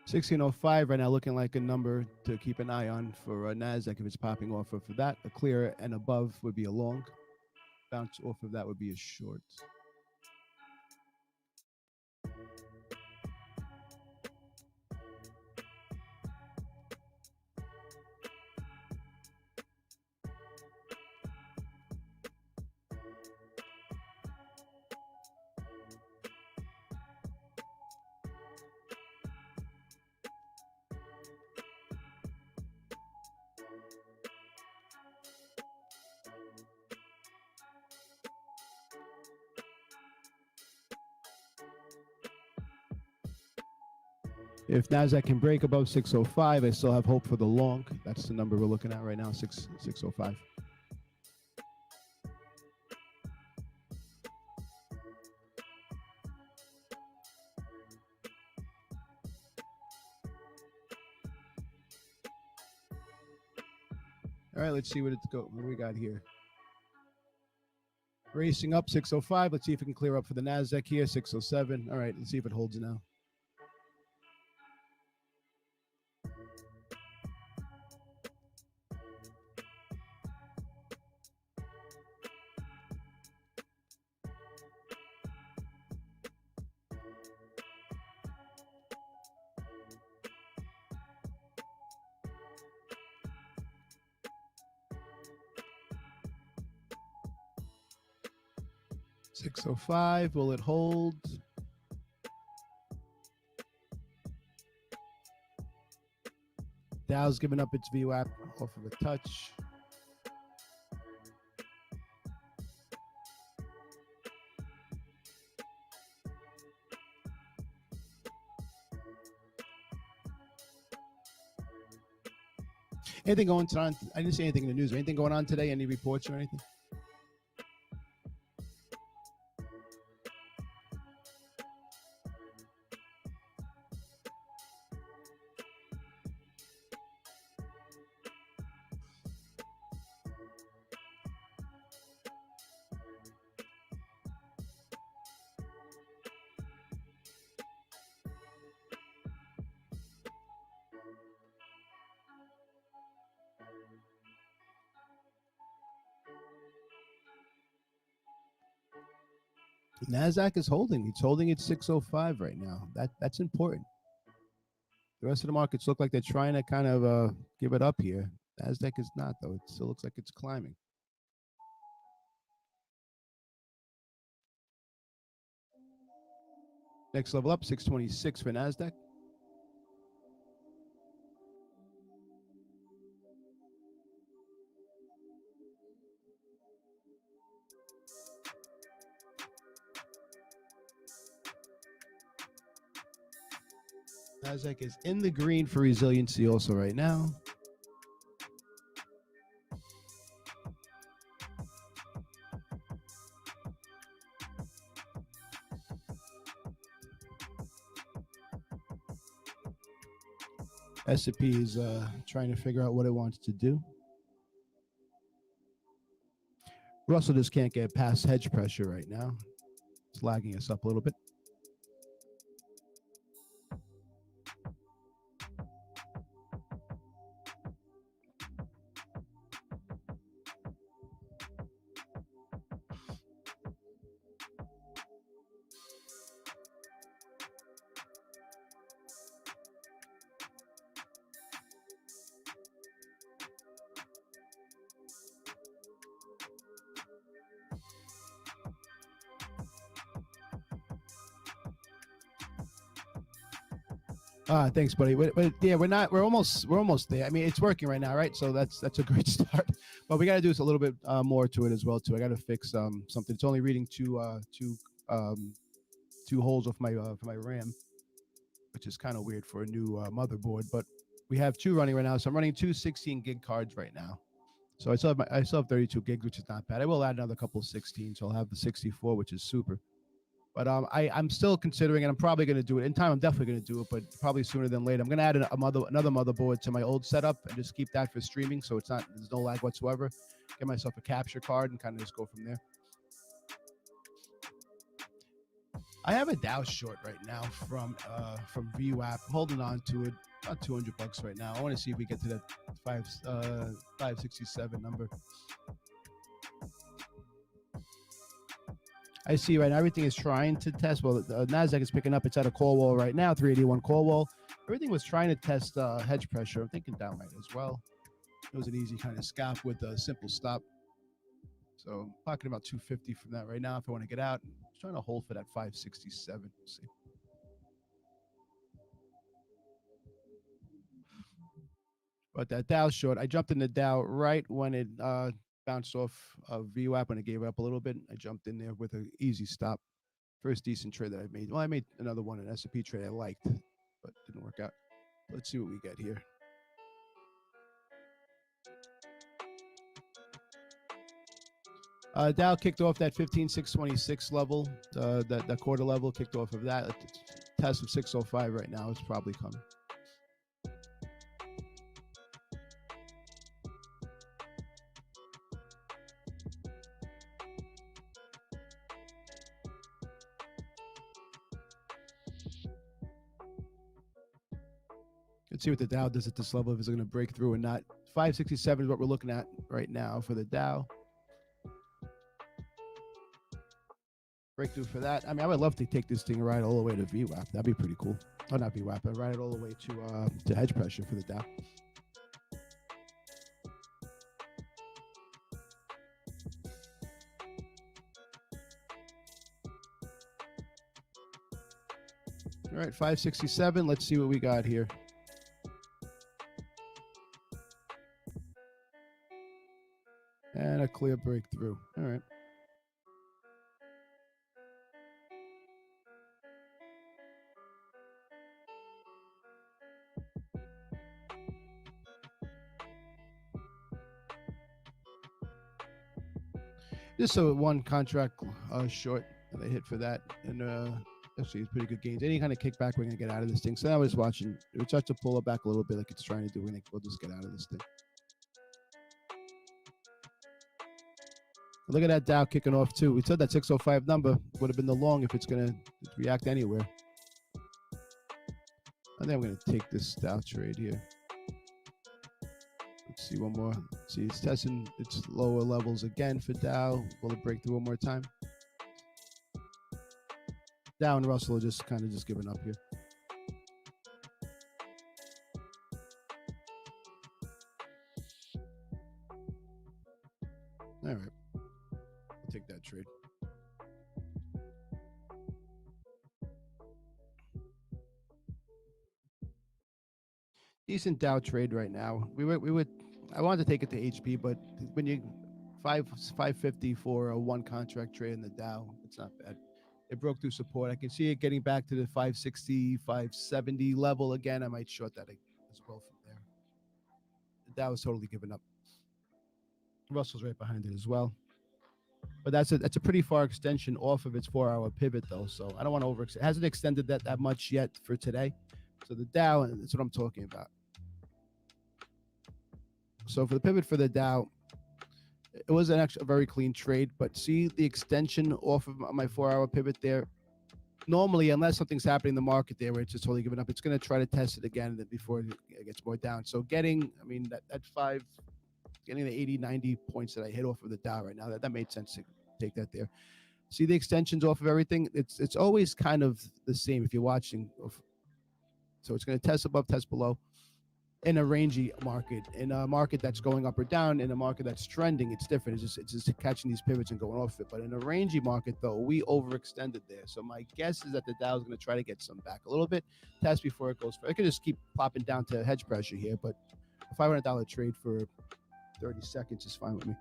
1605 right now, looking like a number to keep an eye on for Nasdaq. If it's popping off of that, a clear and above would be a long. Bounce off of that would be a short. If Nasdaq can break above 605, I still have hope for the long. That's the number we're looking at right now, 605. All right, let's see what we got here. Racing up 605. Let's see if it can clear up for the Nasdaq here, 607. All right, let's see if it holds now. $605. Will it hold? Dow's giving up its VWAP off of a touch. Anything going on? I didn't see anything in the news. Anything going on today? Any reports or anything? Nasdaq is holding. It's holding at 605 right now. That's important. The rest of the markets look like they're trying to kind of give it up here. Nasdaq is not, though. It still looks like it's climbing. Next level up, 626 for Nasdaq. Nasdaq is in the green for resiliency also right now. S&P is trying to figure out what it wants to do. Russell just can't get past hedge pressure right now. It's lagging us up a little bit. Thanks, buddy. But yeah, we're almost there. I mean, it's working right now, right? So that's a great start. But we got to do a little bit more to it as well too. I got to fix something. It's only reading um two holes off my for my RAM, which is kind of weird for a new motherboard. But we have two running right now, so I'm running two 16 gig cards right now. So I still have 32 gigs, which is not bad. I will add another couple of 16, so I'll have the 64, which is super. But I'm still considering, and I'm probably going to do it in time. I'm definitely going to do it, but probably sooner than later. I'm going to add another motherboard to my old setup and just keep that for streaming, so there's no lag whatsoever. Get myself a capture card and kind of just go from there. I have a Dow short right now from VWAP. I'm holding on to it, about $200 right now. I want to see if we get to that 567 number. I see right now everything is trying to test. Well, the Nasdaq is picking up. It's at a call wall right now, 381 call wall. Everything was trying to test hedge pressure. I'm thinking down right as well. It was an easy kind of scalp with a simple stop. So I'm talking about 250 from that right now if I want to get out. I'm trying to hold for that 567. We'll see. But that Dow short, I jumped in the Dow right when it bounced off of VWAP when it gave up a little bit. I jumped in there with an easy stop. First decent trade that I made. Well, I made another one, an S&P trade I liked, but didn't work out. Let's see what we get here. Dow kicked off that 15,626 level, that quarter level kicked off of that. Test of 605 right now is probably coming. Let's see what the Dow does at this level, if it's going to break through or not. 567 is what we're looking at right now for the Dow. Breakthrough for that. I mean, I would love to take this thing right all the way to VWAP. That'd be pretty cool. Oh, not VWAP, but ride it all the way to hedge pressure for the Dow. All right, 567. Let's see what we got here. And a clear breakthrough. All right. Just a one contract short that I hit for that. And actually, it's pretty good gains. Any kind of kickback, we're going to get out of this thing. So I was watching. It starts to pull it back a little bit like it's trying to do. We'll just get out of this thing. Look at that Dow kicking off too. We said that 605 number would have been the long if it's going to react anywhere. I think I'm going to take this Dow trade here. Let's see one more. See, it's testing its lower levels again for Dow. Will it break through one more time? Dow and Russell are just kind of just giving up here. All right. I'll take that trade. Decent Dow trade right now. I wanted to take it to HP, but when you 550 for a one contract trade in the Dow, it's not bad. It broke through support. I can see it getting back to the 560, 570 level again. I might short that as well from there. The Dow is totally given up. Russell's right behind it as well. But that's a pretty far extension off of its 4-hour pivot though. So I don't want to overextend. It hasn't extended that much yet for today. So the Dow, that's what I'm talking about. So for the pivot for the Dow, it was actually a very clean trade, but see the extension off of my 4-hour pivot there. Normally, unless something's happening in the market there where it's just totally given up, it's going to try to test it again before it gets more down. So getting the 80, 90 points that I hit off of the Dow right now, that made sense to take that there. See the extensions off of everything? It's always kind of the same if you're watching. So it's going to test above, test below. in a rangy market. In a market that's going up or down, in a market that's trending, it's different. It's just catching these pivots and going off it. But in a rangy market, though, we overextended there. So my guess is that the Dow is going to try to get some back a little bit, test before it goes. It could just keep popping down to hedge pressure here, but a $500 trade for 30 seconds is fine with me.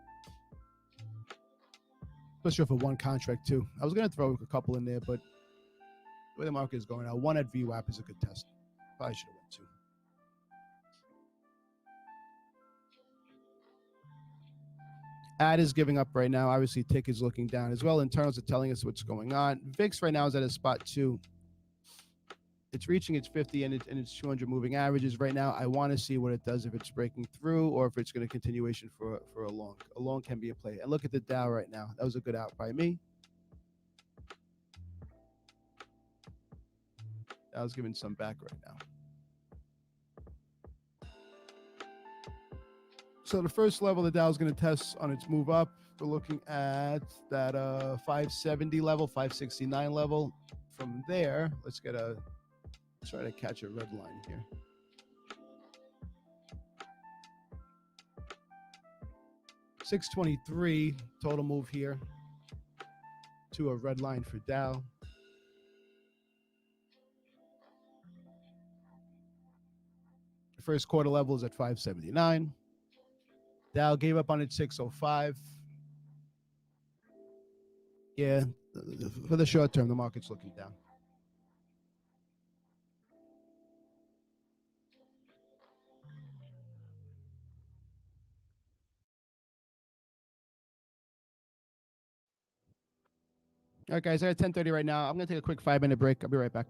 Especially for one contract too. I was going to throw a couple in there, but the way the market is going now, one at VWAP is a good test. Probably should have went two. Ad is giving up right now. Obviously, tick is looking down as well. Internals are telling us what's going on. VIX right now is at a spot 2. It's reaching its 50 and its 200 moving averages right now. I want to see what it does, if it's breaking through or if it's going to continuation for a long. A long can be a play. And look at the Dow right now. That was a good out by me. Dow's giving some back right now. So the first level the Dow is going to test on its move up. We're looking at that 570 level, 569 level. From there, let's try to catch a red line here. $623 total move here to a red line for Dow. The first quarter level is at 579. Dow gave up on its 605. Yeah, for the short term, the market's looking down. All right, guys, I at 10:30 right now. I'm going to take a quick 5-minute break. I'll be right back.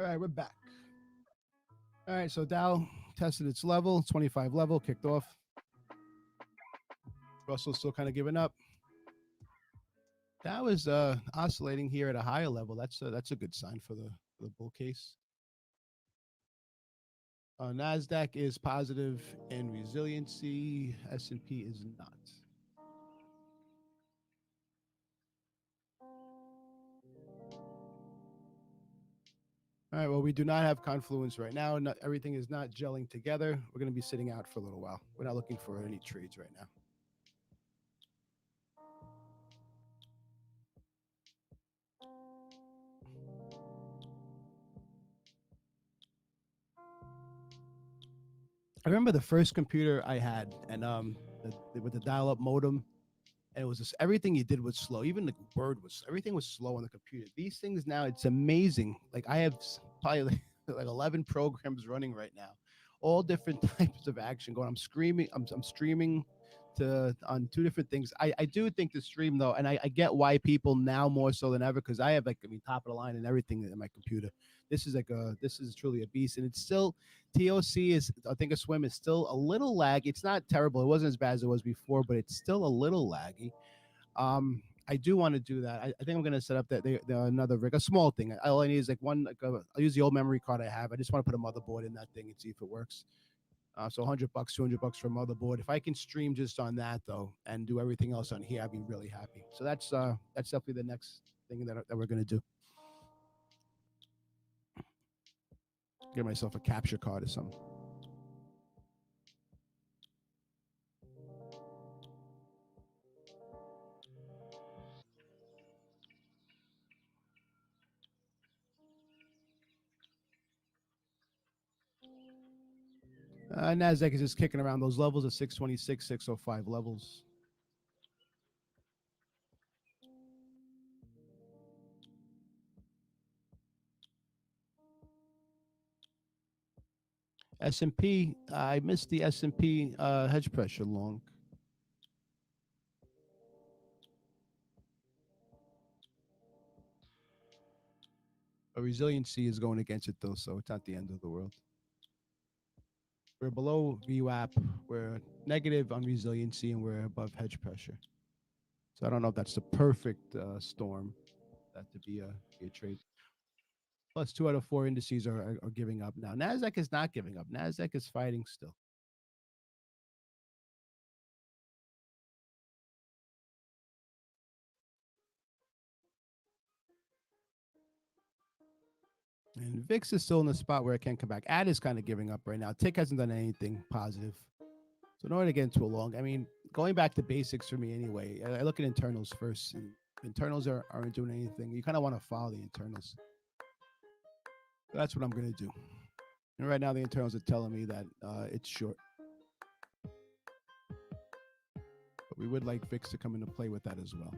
All right, we're back. All right, so Dow tested its level, 25 level, kicked off. Russell's still kind of giving up. Dow is oscillating here at a higher level. That's a good sign for the bull case. Nasdaq is positive in resiliency. S&P is not. All right, well, we do not have confluence right now. Not, everything is not gelling together. We're going to be sitting out for a little while. We're not looking for any trades right now. I remember the first computer I had, and with the dial-up modem, and it was just everything you did was slow. Even the word was everything was slow on the computer. These things now, it's amazing. Like I have probably like 11 programs running right now, all different types of action going. I'm screaming. I'm streaming to on two different things. I do think the stream though, and I get why people now more so than ever, because I have like top of the line and everything in my computer. This is truly a beast, and it's still TOC is I think a swim is still a little lag. It's not terrible. It wasn't as bad as it was before, but it's still a little laggy. I do want to do that. I think I'm going to set up another rig, a small thing. All I need is like one. I'll use the old memory card I have. I just want to put a motherboard in that thing and see if it works. So $100, $200 for a motherboard. If I can stream just on that though, and do everything else on here, I'd be really happy. So that's definitely the next thing that we're going to do. Get myself a capture card or something. Nasdaq is just kicking around those levels of 626, 605 levels. S&P, I missed the S&P hedge pressure long. A resiliency is going against it though, so it's not the end of the world. We're below VWAP, we're negative on resiliency, and we're above hedge pressure. So I don't know if that's the perfect storm that to be a trade. Plus 2 out of 4 indices are giving up now. Nasdaq is not giving up. Nasdaq is fighting still. And VIX is still in the spot where it can come back. AD is kind of giving up right now. Tick hasn't done anything positive. So in order to get into a long, I mean, going back to basics for me anyway, I look at internals first. And internals aren't doing anything. You kind of want to follow the internals. So that's what I'm going to do. And right now the internals are telling me that it's short. But we would like VIX to come into play with that as well.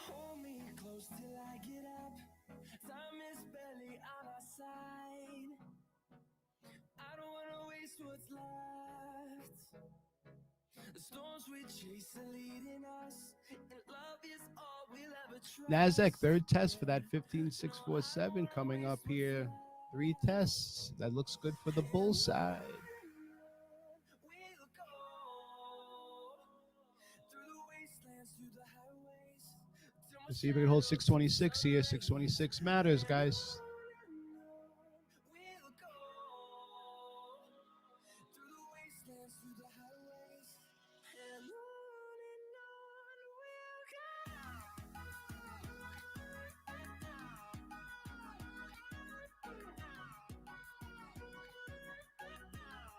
Hold me close till I get up. Time is barely on our side. I don't wanna waste what's left. The storms we chase are leading us, and love is all we'll ever trust. Nasdaq third test for that 15647 coming up here. 3 tests. That looks good for the bull side. Let's see if we can hold 626 here. 626 matters, guys.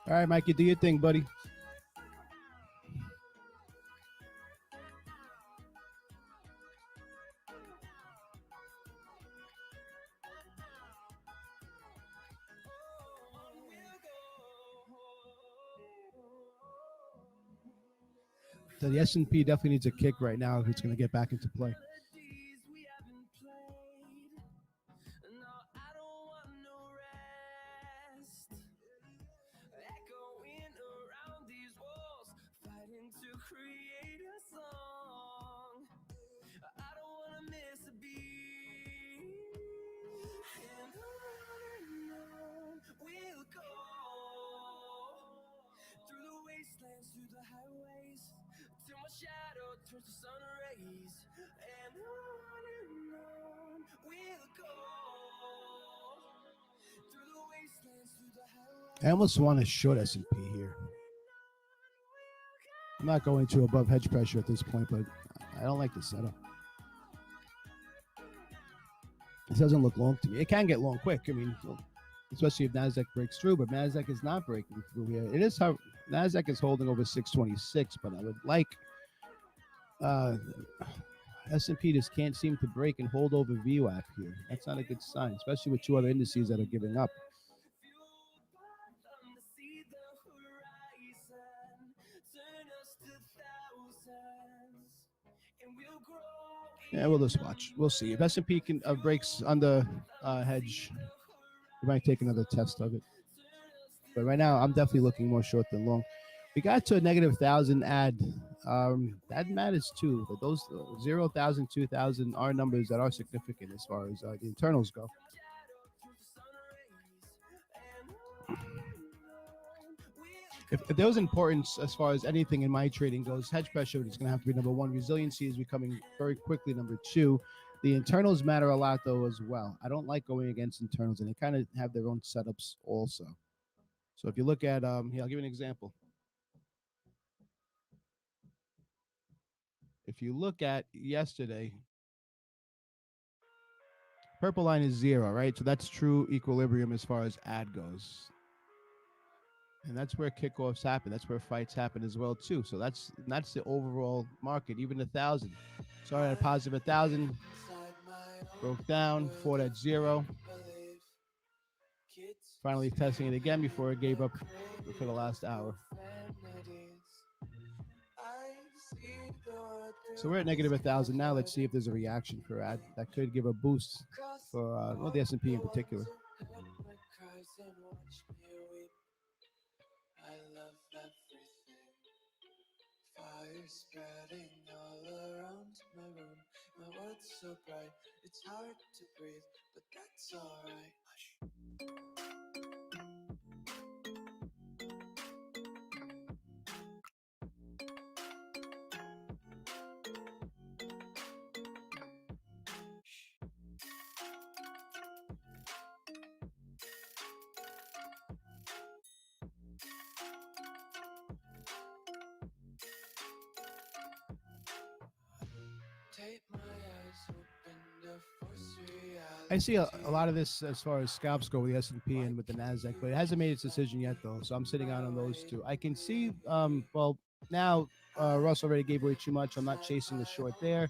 All right, Mikey, do your thing, buddy. So the S&P definitely needs a kick right now if it's going to get back into play. Melodies we haven't played. No, I don't want no rest. Echoing around these walls, fighting to create a song. I don't wanna miss a beat. And on we'll go through the wastelands, through the highways, till my shadow turns to sun rays. And on we'll go through the wastelands, through the highways. I almost want to short S&P here. I'm not going to above hedge pressure at this point, but I don't like the setup. This doesn't look long to me. It can get long quick. I mean, especially if NASDAQ breaks through, but NASDAQ is not breaking through here. It is how NASDAQ is holding over 626, but I would like S&P just can't seem to break and hold over VWAP here. That's not a good sign, especially with two other indices that are giving up. Yeah, we'll just watch. We'll see. If S&P can breaks under hedge, we might take another test of it. But right now, I'm definitely looking more short than long. We got to a negative 1,000 add. That matters too. But those 0,000, 2,000 are numbers that are significant as far as the internals go. If there was importance as far as anything in my trading goes, hedge pressure is going to have to be number one. Resiliency is becoming very quickly number two. The internals matter a lot, though, as well. I don't like going against internals, and they kind of have their own setups also. So if you look at, here, I'll give you an example. If you look at yesterday, purple line is 0, right? So that's true equilibrium as far as ad goes. And that's where kickoffs happen. That's where fights happen as well, too. So that's the overall market, even 1,000. Started at positive 1,000, broke down, fought at 0. Finally testing it again before it gave up for the last hour. So we're at negative 1,000 now. Let's see if there's a reaction for ad that could give a boost for the S&P in particular. I love everything. Fire spreading all around my room. My world's so bright, it's hard to breathe, but that's alright. I see a lot of this as far as scalps go with the S&P and with the NASDAQ, but it hasn't made its decision yet, though. So I'm sitting out on those two. I can see, well, now Russ already gave away too much. I'm not chasing the short there.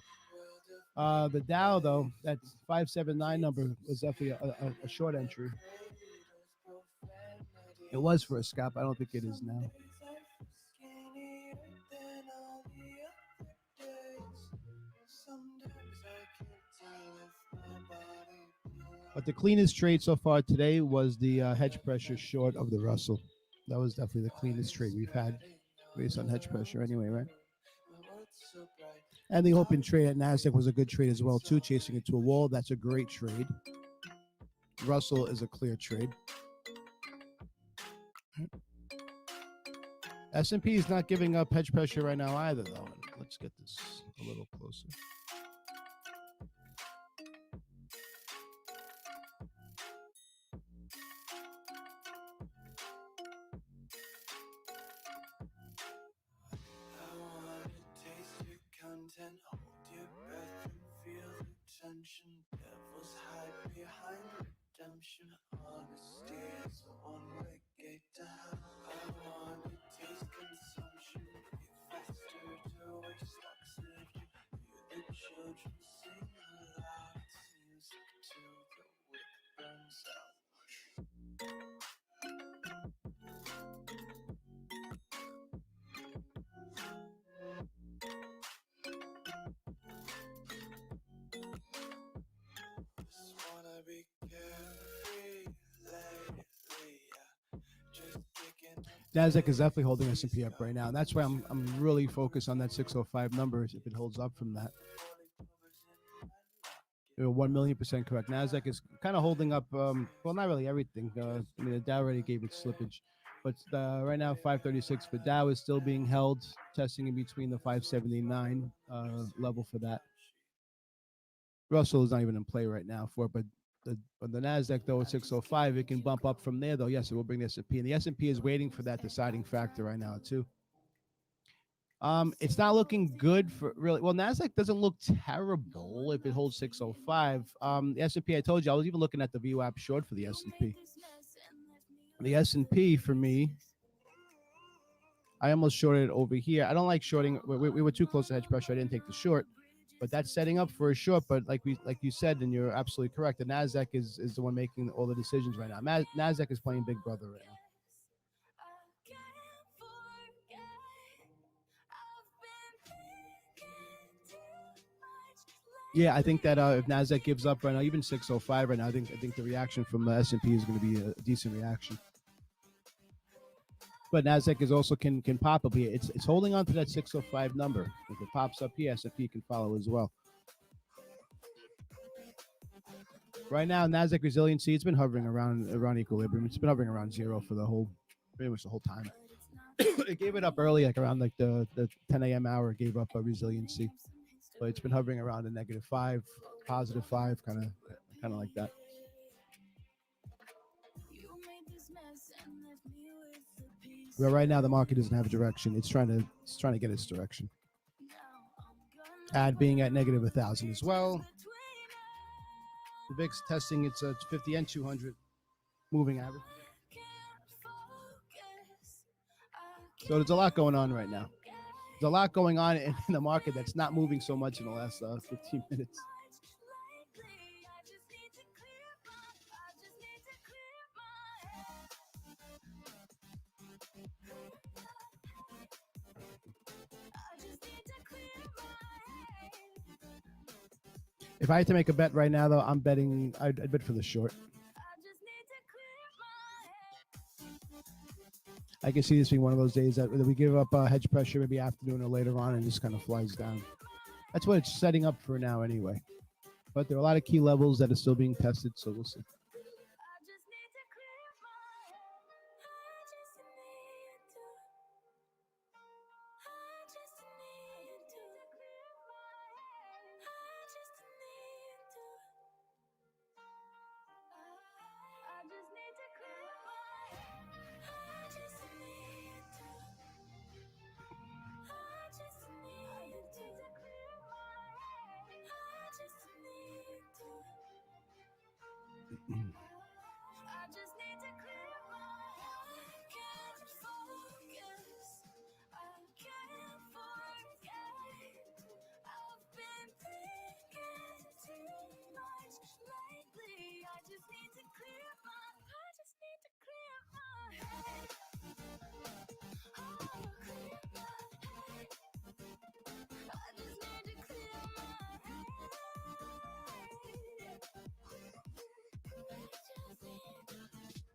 The Dow, though, that 579 number was definitely a short entry. It was for a scalp. I don't think it is now. But the cleanest trade so far today was the hedge pressure short of the Russell. That was definitely the cleanest trade we've had based on hedge pressure anyway, right? And the open trade at NASDAQ was a good trade as well, too, chasing it to a wall. That's a great trade. Russell is a clear trade. S&P is not giving up hedge pressure right now either, though. Let's get this a little closer. Hold your breath and feel the tension. Devils hide behind redemption. Honesty is a one-way gate to hell. I Nasdaq is definitely holding S&P up right now. And that's why I'm really focused on that 605 number if it holds up from that. You're 1,000,000% correct. Nasdaq is kind of holding up. Well, not really everything. I mean, the Dow already gave it slippage, but right now 536 for Dow is still being held, testing in between the 579 level for that. Russell is not even in play right now for it, but the Nasdaq though at 605, it can bump up from there though. Yes, it will bring the S&P, and the S&P is waiting for that deciding factor right now too. It's not looking good for really. Well, Nasdaq doesn't look terrible if it holds 605. The S&P, I told you, I was even looking at the VWAP short for the S&P. The S&P for me, I almost shorted over here. I don't like shorting. We were too close to hedge pressure. I didn't take the short, but that's setting up for a short. But like you said, and you're absolutely correct. The Nasdaq is the one making all the decisions right now. Nasdaq is playing big brother right now. Yeah, I think that if Nasdaq gives up right now, even 605 right now, I think the reaction from the S&P is going to be a decent reaction. But Nasdaq is also can pop up here. It's holding on to that 605 number. If it pops up here, S&P can follow as well. Right now, Nasdaq resiliency, it's been hovering around equilibrium. It's been hovering around zero for pretty much the whole time. It gave it up early, like around like the 10 a.m. hour. It gave up a resiliency. But it's been hovering around a -5, +5, kind of like that. Well, right now the market doesn't have a direction. It's trying to get its direction. AD being at -1,000 as well. The VIX testing its 50 and 200 moving average. So there's a lot going on right now. There's a lot going on in the market that's not moving so much in the last 15 minutes. If I had to make a bet right now, though, I'd bet for the short. I can see this being one of those days that we give up hedge pressure maybe afternoon or later on and just kind of flies down. That's what it's setting up for now anyway. But there are a lot of key levels that are still being tested, so we'll see.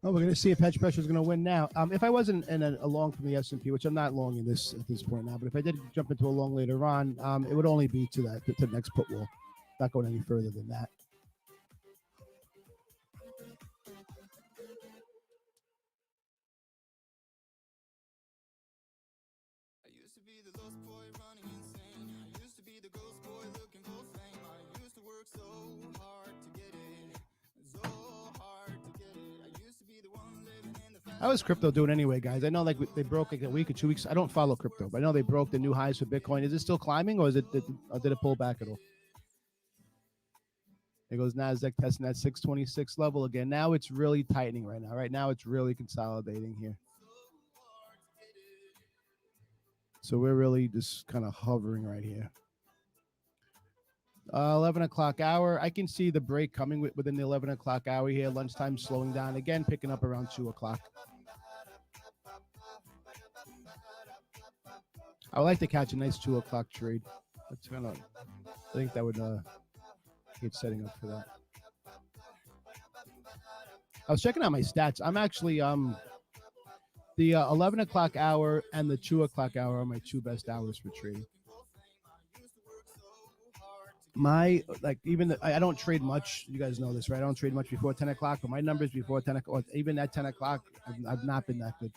Oh, we're going to see if hedge pressure is going to win now. If I wasn't in a long from the S&P, which I'm not long in this at this point now, but if I did jump into a long later on, it would only be to the next put wall, not going any further than that. I used to be the lost boy running insane. I used to be the ghost boy looking for fame. I used to work so hard to get it. So hard to get it. I used to be the one living in the How is crypto doing anyway, guys? I know like they broke like a week or 2 weeks. I don't follow crypto, but I know they broke the new highs for Bitcoin. Is it still climbing or did it pull back at all? There goes Nasdaq testing that 626 level again. Now it's really tightening right now. Right now it's really consolidating here. So we're really just kind of hovering right here. 11 o'clock hour. I can see the break coming within the 11 o'clock hour here. Lunchtime slowing down again, picking up around 2 o'clock. I would like to catch a nice 2 o'clock trade. That's kind of, I think that would get setting up for that. I was checking out my stats. I'm actually The 11 o'clock hour and the 2 o'clock hour are my two best hours for trading. My I don't trade much. You guys know this, right? I don't trade much before 10 o'clock, but my numbers before 10 o'clock, or even at 10 o'clock, I've not been that good.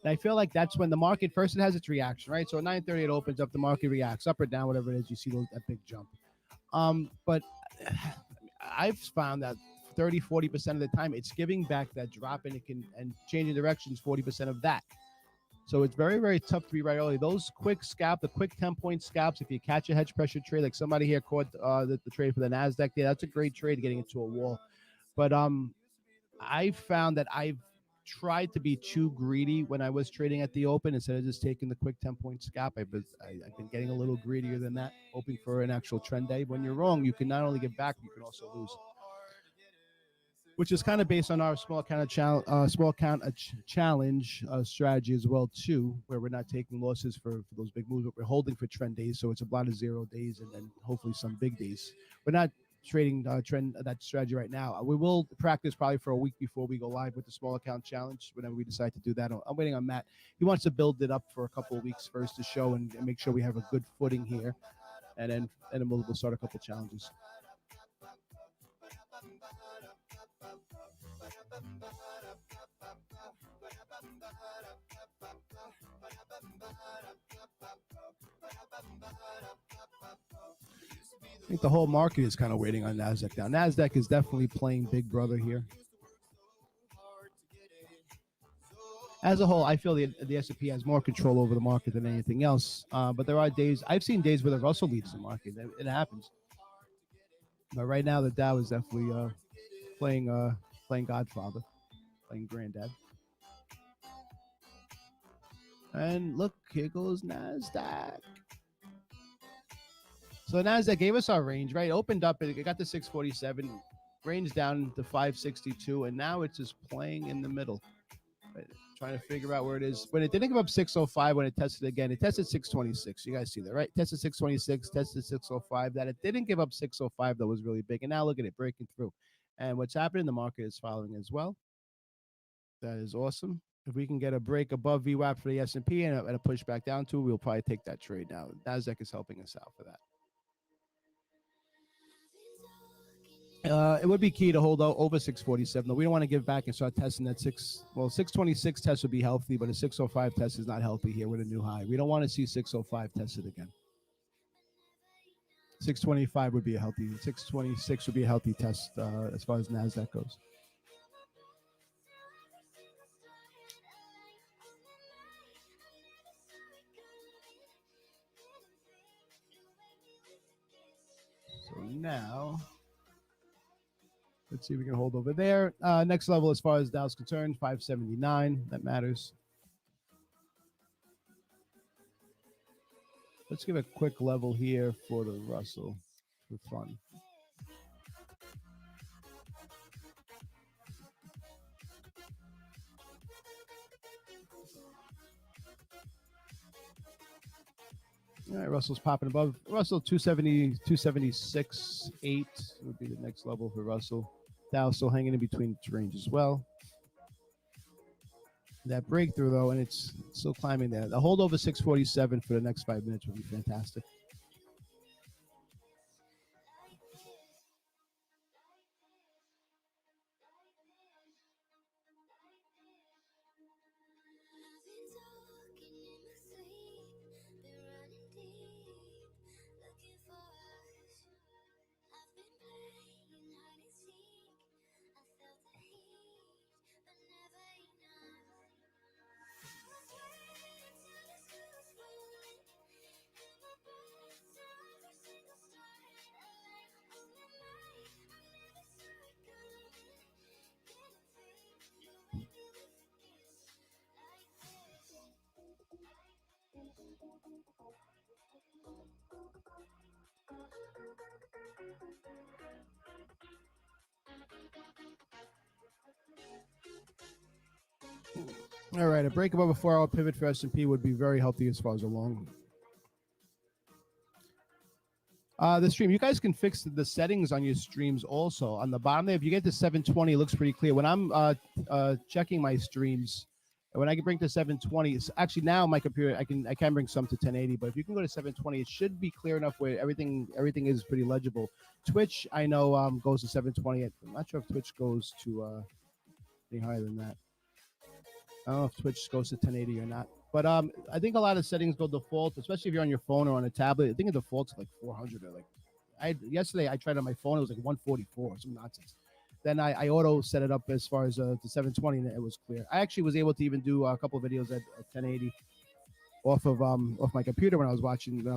And I feel like that's when the market first it has its reaction, right? So at 9:30 it opens up, the market reacts up or down, whatever it is. You see that big jump. But I've found that 30-40% of the time it's giving back that drop and changing directions 40% of that. So it's very, very tough to be right early. Those quick the quick 10-point scalps, if you catch a hedge pressure trade, like somebody here caught the trade for the NASDAQ, yeah, that's a great trade getting into a wall. But I found that I've tried to be too greedy when I was trading at the open instead of just taking the quick 10-point scalp. I've been getting a little greedier than that, hoping for an actual trend day. When you're wrong, you can not only get back, you can also lose. Which is kind of based on our small account challenge strategy as well too, where we're not taking losses for those big moves, but we're holding for trend days. So it's a lot of 0 days and then hopefully some big days. We're not trading trend that strategy right now. We will practice probably for a week before we go live with the small account challenge. Whenever we decide to do that, I'm waiting on Matt. He wants to build it up for a couple of weeks first to show and make sure we have a good footing here, and then we'll start a couple challenges. I think the whole market is kind of waiting on NASDAQ now. NASDAQ is definitely playing big brother here. As a whole, I feel the S&P has more control over the market than anything else. But there are days, I've seen days where the Russell leads the market. It happens. But right now, the Dow is definitely playing Godfather, playing Granddad. And look, here goes NASDAQ. So NASDAQ gave us our range, right? Opened up, it got to 647, range down to 562, and now it's just playing in the middle. Right? Trying to figure out where it is. When it didn't give up 605, when it tested again, it tested 626. You guys see that, right? Tested 626, tested 605. That it didn't give up 605, that was really big. And now look at it breaking through. And what's happening, the market is following as well. That is awesome. If we can get a break above VWAP for the S&P and a push back down to, we'll probably take that trade now. NASDAQ is helping us out for that. It would be key to hold out over 647. Though we don't want to give back and start testing that 626 test would be healthy, but a 605 test is not healthy here with a new high. We don't want to see 605 tested again. 625 would be a healthy. 626 would be a healthy test as far as NASDAQ goes. So now, let's see if we can hold over there. Next level as far as Dow's concerned, 579. That matters. Let's give a quick level here for the Russell for fun. All right, Russell's popping above. Russell 270, 276.8 would be the next level for Russell. Dow still hanging in between its range as well. That breakthrough, though, and it's still climbing there. The hold over 647 for the next 5 minutes would be fantastic. All right, a break above a 4-hour pivot for S&P would be very healthy as far as a long. The stream, you guys can fix the settings on your streams also. On the bottom there, if you get to 720, it looks pretty clear. When I'm checking my streams, And when I can bring to 720, it's actually now my computer I can bring some to 1080, but if you can go to 720, it should be clear enough where everything is pretty legible. Twitch I know goes to 720. I'm not sure if Twitch goes to any higher than that. I don't know if Twitch goes to 1080 or not. But I think a lot of settings go default, especially if you're on your phone or on a tablet. I think the default's like 400 or like yesterday I tried on my phone, it was like 144, some nonsense. Then I auto set it up as far as the 720 and it was clear. I actually was able to even do a couple of videos at 1080 off my computer when I was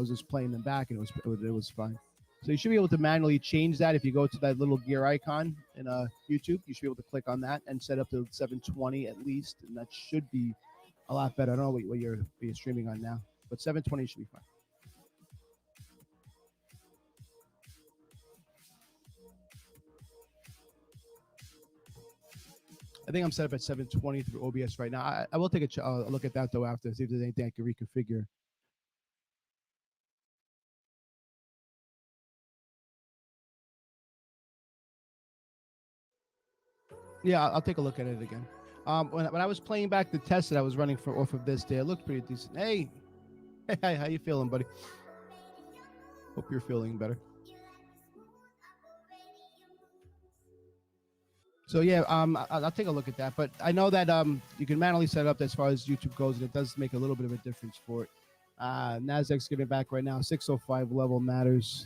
just playing them back, and it was fine. So you should be able to manually change that if you go to that little gear icon in YouTube. You should be able to click on that and set up to 720 at least, and that should be a lot better. I don't know what you're streaming on now, but 720 should be fine. I think I'm set up at 720 through OBS right now. I will take a look at that though after, see if there's anything I can reconfigure. Yeah, I'll take a look at it again. When I was playing back the test that I was running off of this day, it looked pretty decent. Hey, how you feeling, buddy? Hope you're feeling better. So yeah, I'll take a look at that. But I know that you can manually set it up as far as YouTube goes, and it does make a little bit of a difference for it. Nasdaq's giving back right now. 605 level matters.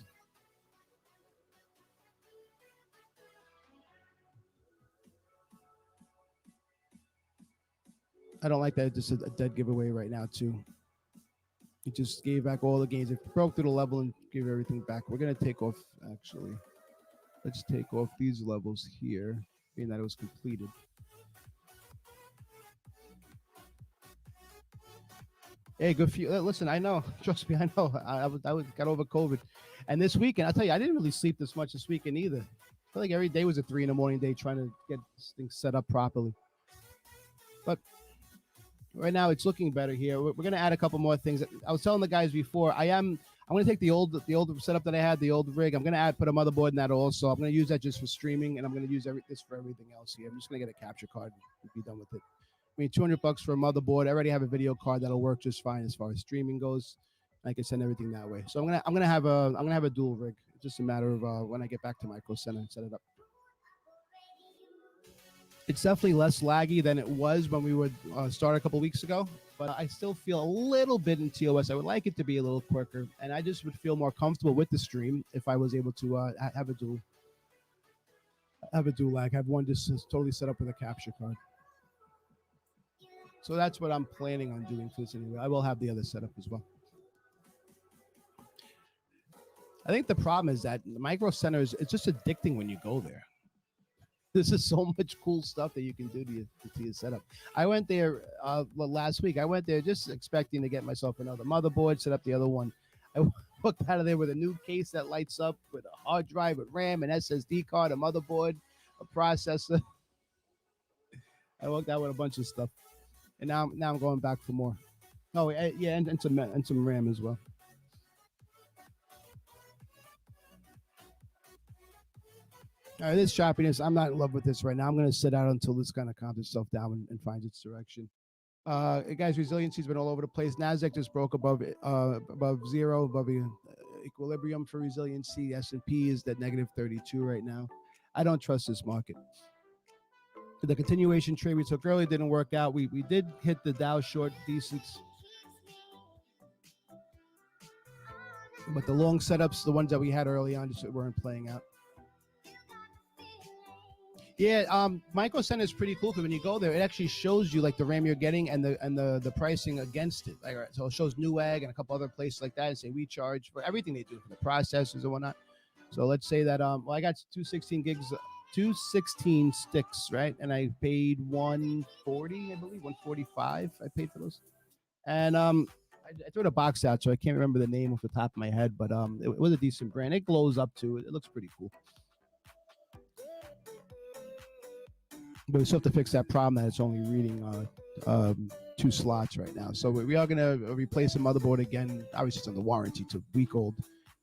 I don't like that it's just a dead giveaway right now too. It just gave back all the gains. It broke through the level and gave everything back. We're gonna take off actually. Let's take off these levels here, being that it was completed. Hey, good for you. Listen, I know. Trust me, I know. I got over COVID, and this weekend, I'll tell you, I didn't really sleep this much this weekend either. I feel like every day was a 3 a.m. day trying to get this thing set up properly. But right now, it's looking better here. We're going to add a couple more things. I was telling the guys before, I'm going to take the old setup that I had, the old rig. I'm going to put a motherboard in that also. I'm going to use that just for streaming, and I'm going to use this for everything else here. I'm just going to get a capture card and be done with it. I mean, $200 for a motherboard. I already have a video card that'll work just fine as far as streaming goes. I can send everything that way. So I'm gonna have a dual rig. It's just a matter of when I get back to Micro Center and set it up. It's definitely less laggy than it was when we would start a couple weeks ago, but I still feel a little bit in TOS. I would like it to be a little quicker, and I just would feel more comfortable with the stream if I was able to have a dual lag, have one just totally set up with a capture card. So that's what I'm planning on doing for this anyway. I will have the other setup as well. I think the problem is that the Micro Center it's just addicting when you go there. This is so much cool stuff that you can do to your setup. I went there last week. I went there just expecting to get myself another motherboard, set up the other one. I walked out of there with a new case that lights up with a hard drive, with RAM, an SSD card, a motherboard, a processor. I walked out with a bunch of stuff. And now I'm going back for more. Oh yeah, and some RAM as well. All right, this choppiness, I'm not in love with this right now. I'm going to sit out until this kind of calms itself down and finds its direction. Guys, resiliency's been all over the place. Nasdaq just broke above zero, above equilibrium for resiliency. S&P is at negative 32 right now. I don't trust this market. The continuation trade we took early didn't work out. We did hit the Dow short decent, but the long setups, the ones that we had early on, just weren't playing out. Yeah, Micro Center is pretty cool because when you go there, it actually shows you like the RAM you're getting and the pricing against it. Like, so it shows Newegg and a couple other places like that, and say we charge for everything they do for the processors and whatnot. So let's say that well, I got 216 sticks, right? And I paid 140, I believe, 145. I paid for those, and I threw the box out, so I can't remember the name off the top of my head, but it was a decent brand. It glows up too. It looks pretty cool. But we still have to fix that problem that it's only reading 2 slots right now. So we are going to replace the motherboard again. Obviously, it's under warranty. It's a week old,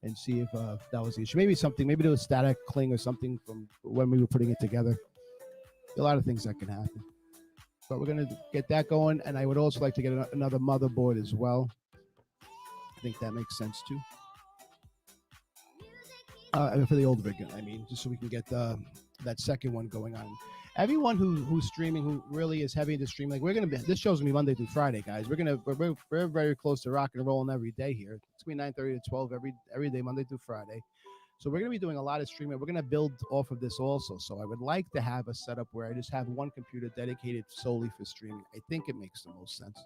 and see if that was the issue. Maybe there was static cling or something from when we were putting it together. A lot of things that can happen. but we're gonna get that going. And I would also like to get another motherboard as well. I think that makes sense too. For the old rig, I mean, just so we can get that second one going on. Everyone who's streaming, who really is heavy into streaming, like we're gonna be. This show's gonna be Monday through Friday, guys. We're very close to rock and rolling every day here. It's between 9:30 to 12 every day, Monday through Friday. So we're gonna be doing a lot of streaming. We're gonna build off of this also. So I would like to have a setup where I just have one computer dedicated solely for streaming. I think it makes the most sense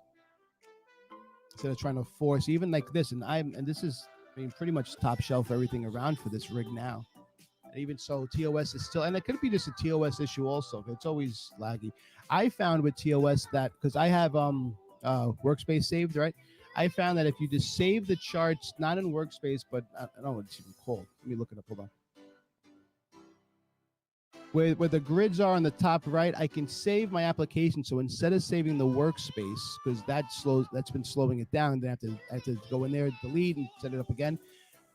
instead of trying to force even like this. And this is, I mean, pretty much top shelf everything around for this rig now. And even so, TOS is still, and it could be just a TOS issue also. It's always laggy. I found with TOS that because I have workspace saved, right? I found that if you just save the charts, not in workspace, but I don't know what it's even called. Let me look it up. Hold on. Where the grids are on the top right, I can save my application. So instead of saving the workspace, because that's been slowing it down, then I have to go in there, delete, and set it up again.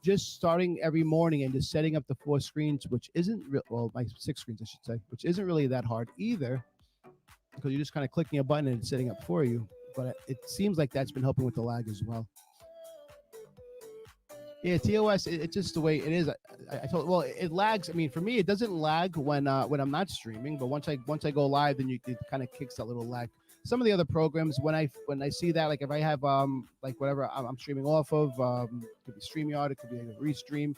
Just starting every morning and just setting up the 4 screens, which isn't my 6 screens, I should say, which isn't really that hard either, because you're just kind of clicking a button and it's setting up for you. But it seems like that's been helping with the lag as well. Yeah, TOS, it's just the way it is. I told, well, it lags. I mean, for me, it doesn't lag when I'm not streaming, but once I go live, then it kind of kicks that little lag. Some of the other programs, when I see that, like if I have like whatever I'm streaming off of, it could be StreamYard, it could be a restream,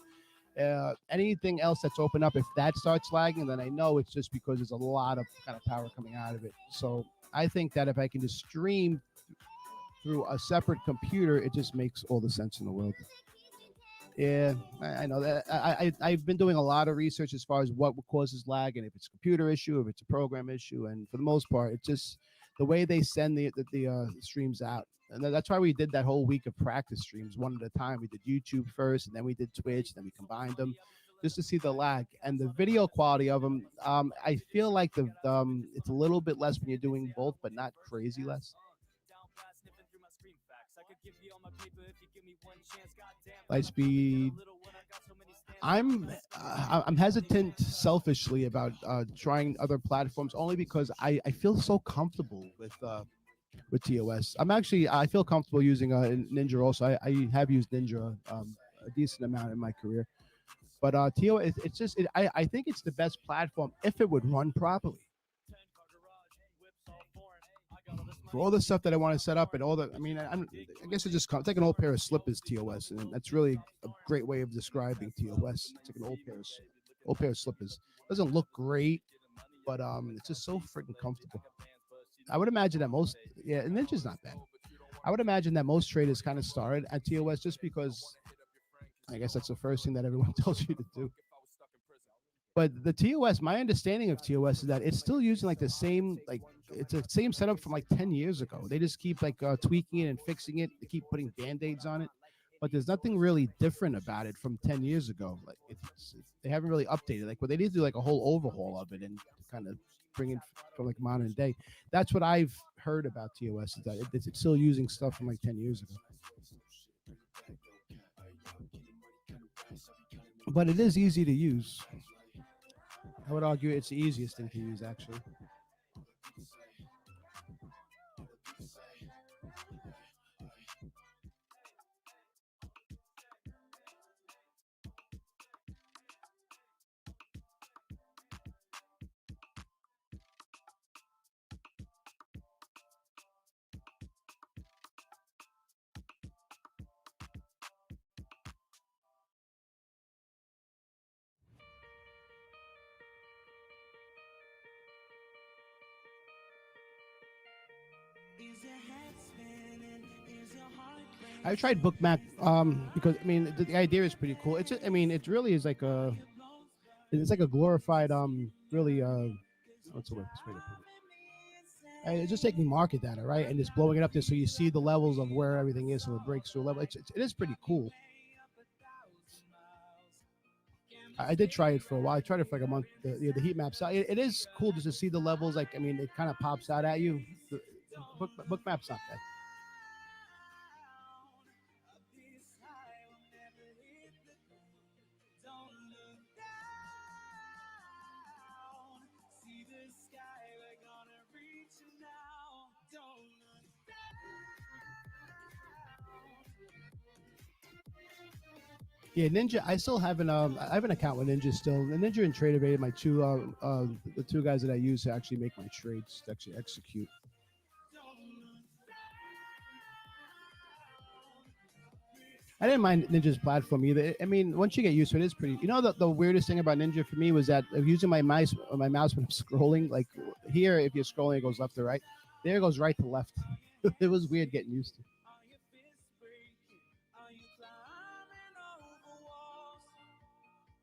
anything else that's open up, if that starts lagging, then I know it's just because there's a lot of kind of power coming out of it. So I think that if I can just stream through a separate computer, it just makes all the sense in the world. Yeah, I know that. I've been doing a lot of research as far as what causes lag and if it's a computer issue, if it's a program issue, and for the most part, it's just the way they send the streams out. And that's why we did that whole week of practice streams one at a time. We did YouTube first, and then we did Twitch, then we combined them just to see the lag and the video quality of them. I feel like it's a little bit less when you're doing both, but not crazy less. Lightspeed. I'm hesitant selfishly about trying other platforms only because I feel so comfortable with TOS. I feel comfortable using Ninja also. I have used Ninja a decent amount in my career, but TOS I think it's the best platform if it would run properly. For all the stuff that I want to set up and all the, I mean, I guess it's like an old pair of slippers, TOS, and that's really a great way of describing TOS. It's like an old pair of slippers. Doesn't look great, but it's just so freaking comfortable. I would imagine that Ninja's not bad. I would imagine that most traders kind of started at TOS just because I guess that's the first thing that everyone tells you to do. But the TOS, my understanding of TOS is that it's still using like the same, like it's the same setup from like 10 years ago. They just keep like tweaking it and fixing it. They keep putting band-aids on it, but there's nothing really different about it from 10 years ago. Like they haven't really updated. Like, but they need to do like a whole overhaul of it and kind of bring it from like modern day. That's what I've heard about TOS, is that it's still using stuff from like 10 years ago. But it is easy to use. I would argue it's the easiest thing to use, actually. I tried Bookmap because I mean the idea is pretty cool. I mean it really is like it's like a glorified really what's the way to put it? It's just taking market data, right, and just blowing it up there so you see the levels of where everything is, so it breaks through a level. It is pretty cool. I did try it for a while. I tried it for like a month. The heat maps. It is cool just to see the levels. Like I mean, it kind of pops out at you. Bookmap's not bad. Yeah, Ninja. I still have I have an account with Ninja still. The Ninja and TradeAvate, my two the two guys that I use to actually make my trades to actually execute. I didn't mind Ninja's platform either. I mean, once you get used to it, it's pretty. You know, the weirdest thing about Ninja for me was that using my mouse when I'm scrolling, like here, if you're scrolling, it goes left to right. There it goes right to left. It was weird getting used to. Are your fists breaking? Are you climbing over walls?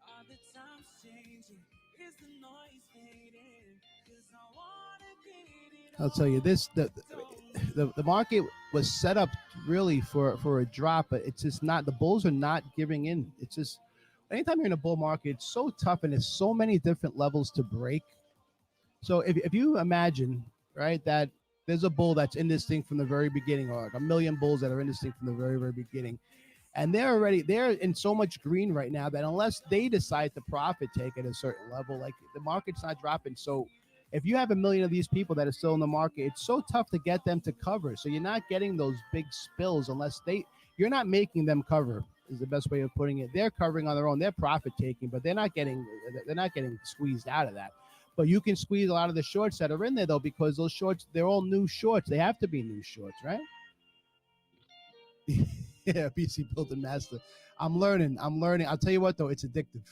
Are the times changing? Is the noise fading? 'Cause I wanna get it I'll tell you all. this: the market was set up really for a drop, but it's just not. The bulls are not giving in. It's just anytime you're in a bull market, it's so tough, and there's so many different levels to break. So if you imagine, right, that there's a bull that's in this thing from the very beginning, or like a million bulls that are in this thing from the very beginning, and they're in so much green right now that unless they decide to profit take at a certain level, like the market's not dropping. So if you have a million of these people that are still in the market, it's so tough to get them to cover. So you're not getting those big spills unless you're not making them cover is the best way of putting it. They're covering on their own, they're profit taking, but they're not getting squeezed out of that. But you can squeeze a lot of the shorts that are in there though, because those shorts, they're all new shorts. They have to be new shorts, right? Yeah, PC building master. I'm learning. I'm learning. I'll tell you what though, it's addictive.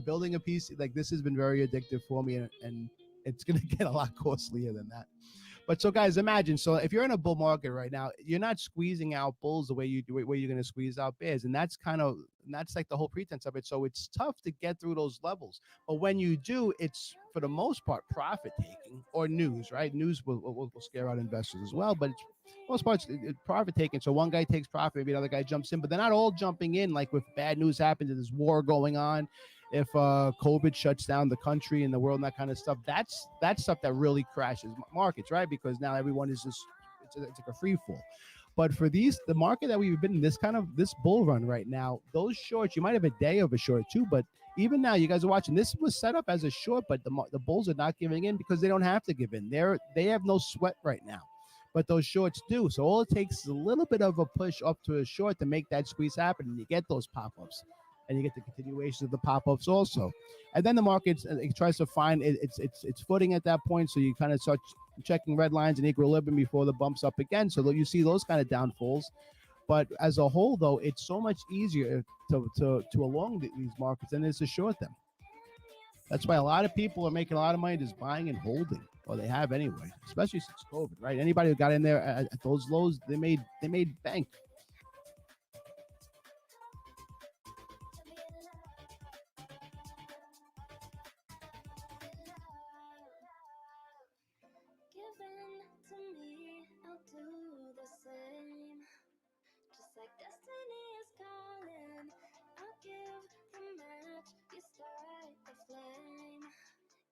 Building a PC like this has been very addictive for me, and it's gonna get a lot costlier than that. But so, guys, imagine. So, if you're in a bull market right now, you're not squeezing out bulls the way you do it, where you're going to squeeze out bears, and that's like the whole pretense of it. So, it's tough to get through those levels. But when you do, it's for the most part profit taking or news, right? News will scare out investors as well, but it's most parts it's profit taking. So one guy takes profit, maybe another guy jumps in, but they're not all jumping in. Like if bad news happens, and there's war going on, if COVID shuts down the country and the world and that kind of stuff, that's stuff that really crashes markets, right? Because now everyone is just it's like a free fall. But for the market that we've been in this bull run right now, those shorts, you might have a day of a short too, but even now, you guys are watching. This was set up as a short, but the bulls are not giving in because they don't have to give in. They have no sweat right now, but those shorts do. So all it takes is a little bit of a push up to a short to make that squeeze happen, and you get those pop ups and you get the continuation of the pop-ups also. And then the market it tries to find its footing at that point. So you kind of start checking red lines and equilibrium before the bumps up again. So that you see those kind of downfalls. But as a whole, though, it's so much easier to along these markets than it is to short them. That's why a lot of people are making a lot of money just buying and holding, or they have anyway, especially since COVID, right? Anybody who got in there at those lows, they made bank. Given to me, I'll do the same. Just like destiny is calling, I'll give the match, you start the flame.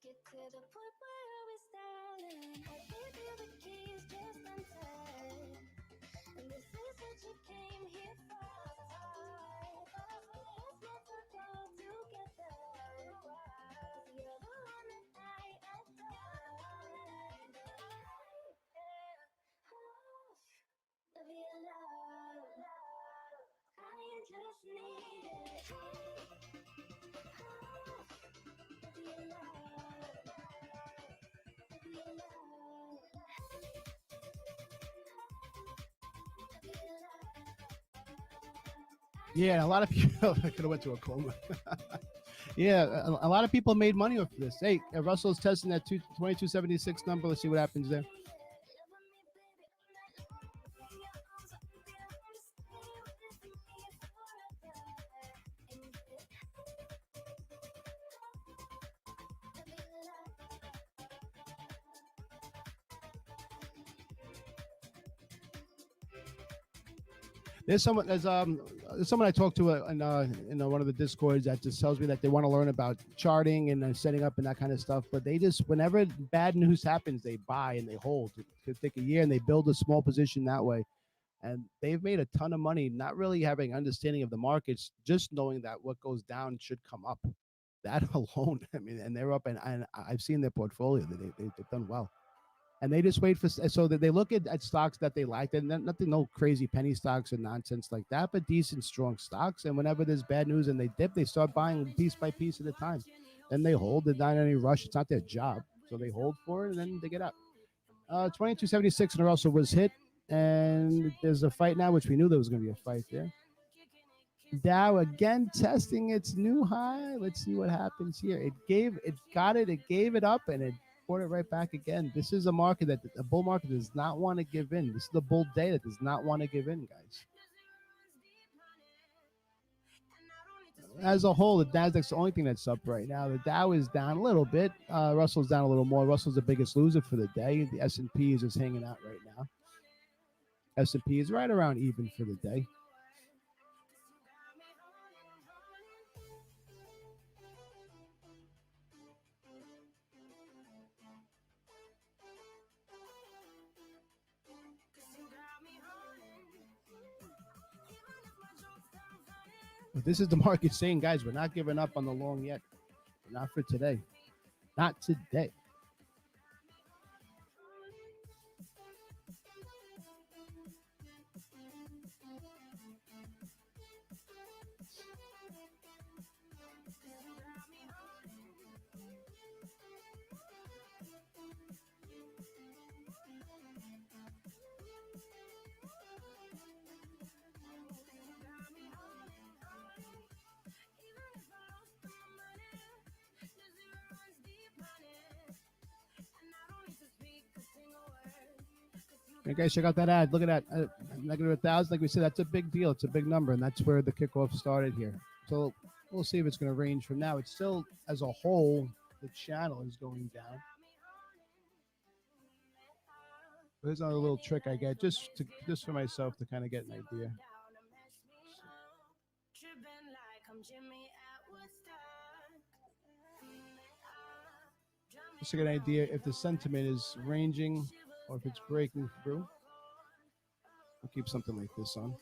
Get to the point where we're styling. I gave you the keys, just untied. And this is what you came here for. Let's not talk all together. 'Cause you're the one that I adore. Yeah. Love your love. I just need it. Love your love. Love your love. Love your love. Yeah, a lot of people I could have went to a coma. Yeah, a lot of people made money off this. Hey, Russell's testing that 2276 number. Let's see what happens there. There's someone I talked to in one of the discords that just tells me that they want to learn about charting and setting up and that kind of stuff. But they just whenever bad news happens, they buy and they hold. It could take a year and they build a small position that way. And they've made a ton of money, not really having understanding of the markets, just knowing that what goes down should come up. That alone, I mean, and they're up, and I've seen their portfolio. They've done well. And they just wait for so that they look at stocks that they like, and nothing, no crazy penny stocks or nonsense like that, but decent, strong stocks. And whenever there's bad news and they dip, they start buying piece by piece at a time. Then they hold. There's not any rush. It's not their job, so they hold for it and then they get out. 2276 and Russell was hit, and there's a fight now, which we knew there was going to be a fight there. Dow again testing its new high. Let's see what happens here. It gave it up, and it brought it right back again. This is a market that a bull market does not want to give in. This is the bull day that does not want to give in, guys. As a whole, the Nasdaq's the only thing that's up right now. The Dow is down a little bit. Russell's down a little more. Russell's the biggest loser for the day. The S&P is just hanging out right now. S&P is right around even for the day. But this is the market saying, guys, we're not giving up on the long yet. Not for today. Not today. Hey guys, check out that ad. Look at that. Negative 1,000. Like we said, that's a big deal. It's a big number, and that's where the kickoff started here. So we'll see if it's going to range from now. It's still, as a whole, the channel is going down. Here's another little trick I get just for myself to kind of get an idea. Just to get an idea if the sentiment is ranging or if it's breaking through. We'll keep something like this on.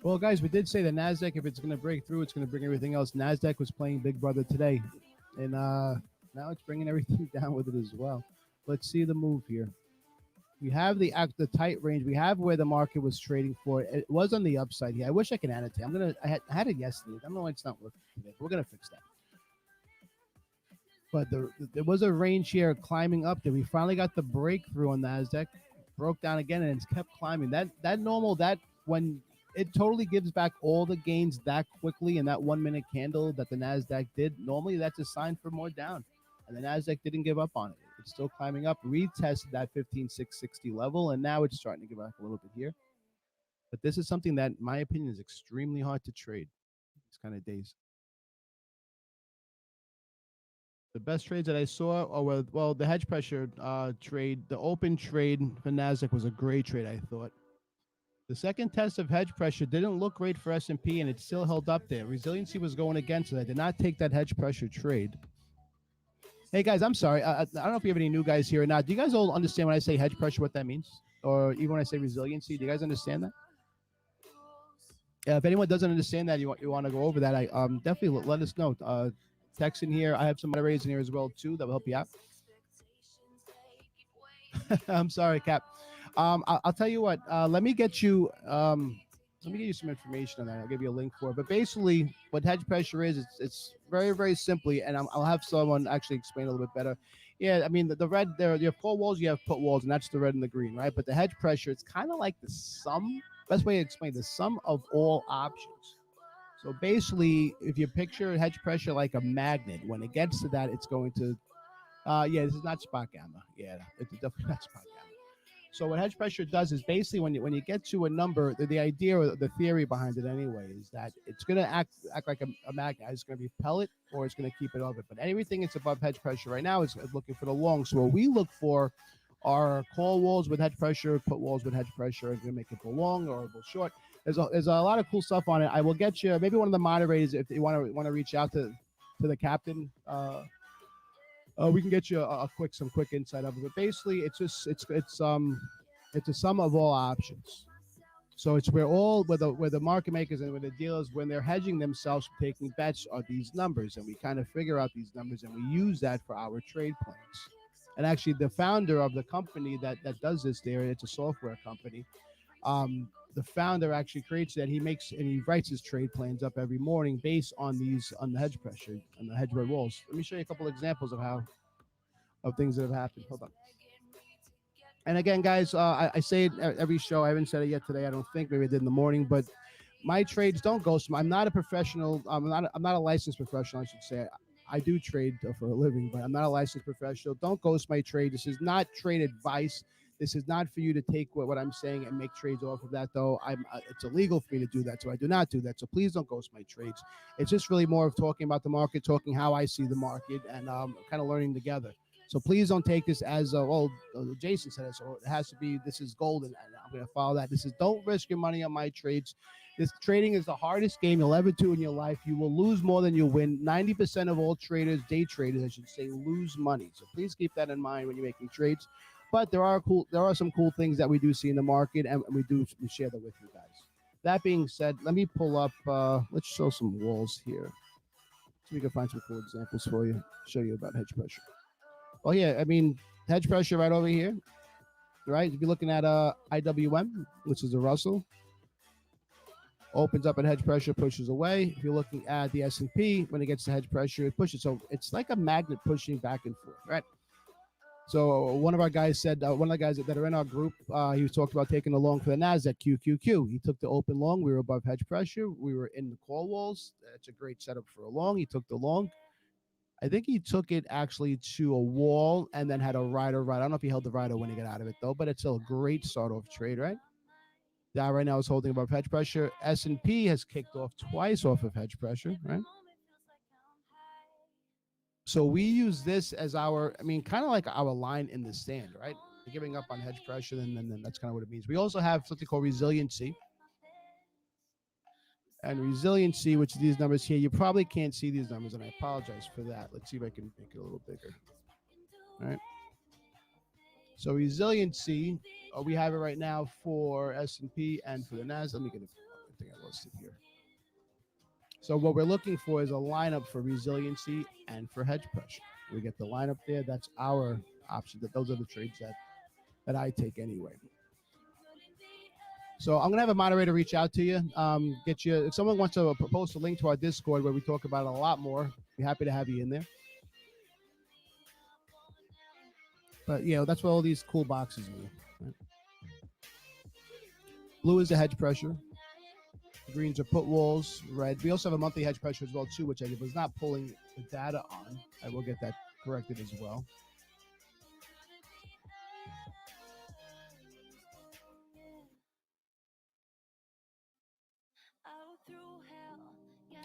Well, guys, we did say the Nasdaq, if it's going to break through, it's going to bring everything else. Nasdaq was playing Big Brother today, and now it's bringing everything down with it as well. Let's see the move here. We have the tight range. We have where the market was trading for. It was on the upside here. I wish I could annotate. I had it yesterday. I don't know why it's not working today, but we're going to fix that. But there was a range here climbing up there. We finally got the breakthrough on Nasdaq. Broke down again, and it's kept climbing. When it totally gives back all the gains that quickly in that 1 minute candle that the Nasdaq did. Normally, that's a sign for more down, and the Nasdaq didn't give up on it. It's still climbing up. Retested that 15,660 level, and now it's starting to give back a little bit here. But this is something that, in my opinion, is extremely hard to trade. These kind of days. The best trades that I saw, the hedge pressure trade, the open trade for Nasdaq was a great trade, I thought. The second test of hedge pressure didn't look great for S&P, and it still held up there. Resiliency was going against it. I did not take that hedge pressure trade. Hey, guys, I'm sorry. I don't know if you have any new guys here or not. Do you guys all understand when I say hedge pressure, what that means? Or even when I say resiliency, do you guys understand that? Yeah, if anyone doesn't understand that, you want to go over that, I definitely let us know. Text in here. I have some moderators in here as well, too, that will help you out. I'm sorry, Cap. I'll tell you what. Let me get you some information on that. I'll give you a link for it. But basically, what hedge pressure is, it's very, very simply, and I'll have someone actually explain a little bit better. Yeah, I mean the red. There, you have call walls, you have put walls, and that's the red and the green, right? But the hedge pressure, it's kind of like the sum. Best way to explain the sum of all options. So basically, if you picture hedge pressure like a magnet, when it gets to that, it's going to. This is not spot gamma. Yeah, it's definitely not spot gamma. So what hedge pressure does is basically when you get to a number, the idea or the theory behind it anyway is that it's going to act like a magnet. It's going to repel it or it's going to keep it off it. But everything that's above hedge pressure right now is looking for the long. So what we look for are call walls with hedge pressure, put walls with hedge pressure, and you make it go long or go short. There's a lot of cool stuff on it. I will get you maybe one of the moderators if you want to reach out to the captain. We can get you some quick insight of it. But basically, it's a sum of all options. So it's where the market makers and where the dealers, when they're hedging themselves, taking bets, are these numbers, and we kind of figure out these numbers and we use that for our trade plans. And actually, the founder of the company that does this, it's a software company. The founder actually creates that. He writes his trade plans up every morning based on the hedge pressure and the hedge red walls. Let me show you a couple examples of things that have happened. Hold on. And again, guys, I say it every show. I haven't said it yet today. I don't think. Maybe I did in the morning. But my trades don't ghost me. I'm not a professional. I'm not a licensed professional, I should say. I do trade for a living, but I'm not a licensed professional. Don't ghost my trade. This is not trade advice. This is not for you to take what I'm saying and make trades off of that, though. It's illegal for me to do that, so I do not do that. So please don't ghost my trades. It's just really more of talking about the market, talking how I see the market, and kind of learning together. So please don't take this as Jason said it, so it has to be, this is golden, and I'm going to follow that. Don't risk your money on my trades. This trading is the hardest game you'll ever do in your life. You will lose more than you win. 90% of all traders, day traders, I should say, lose money. So please keep that in mind when you're making trades. But there are some cool things that we do see in the market, and we share that with you guys. That being said, let me pull up. Let's show some walls here, so we can find some cool examples for you. Show you about hedge pressure. Oh yeah, I mean hedge pressure right over here, right? If you're looking at IWM, which is a Russell, opens up at hedge pressure, pushes away. If you're looking at the S&P, when it gets to hedge pressure, it pushes. So it's like a magnet pushing back and forth, right? So one of our guys said, one of the guys that are in our group, he was talking about taking a long for the NASDAQ QQQ. He took the open long. We were above hedge pressure. We were in the call walls. That's a great setup for a long. He took the long. I think he took it actually to a wall and then had a rider right. I don't know if he held the rider when he got out of it, though, but it's still a great start-off trade, right? Dow right now is holding above hedge pressure. S&P has kicked off twice off of hedge pressure, right? So we use this as kind of like our line in the sand, right? We're giving up on hedge pressure, and then that's kind of what it means. We also have something called resiliency. And resiliency, which are these numbers here, you probably can't see these numbers, and I apologize for that. Let's see if I can make it a little bigger. All right. So resiliency, we have it right now for S&P and for the NASDAQ. Let me get it. I think I lost it here. So what we're looking for is a lineup for resiliency and for hedge pressure. We get the lineup there. That's our option. Those are the trades that I take anyway. So I'm going to have a moderator reach out to you, get you. If someone wants to post a link to our Discord where we talk about it a lot more, be happy to have you in there. But, that's what all these cool boxes mean. Right? Blue is the hedge pressure. Greens are put walls. Red. We also have a monthly hedge pressure as well, too, which I was not pulling the data on. I will get that corrected as well.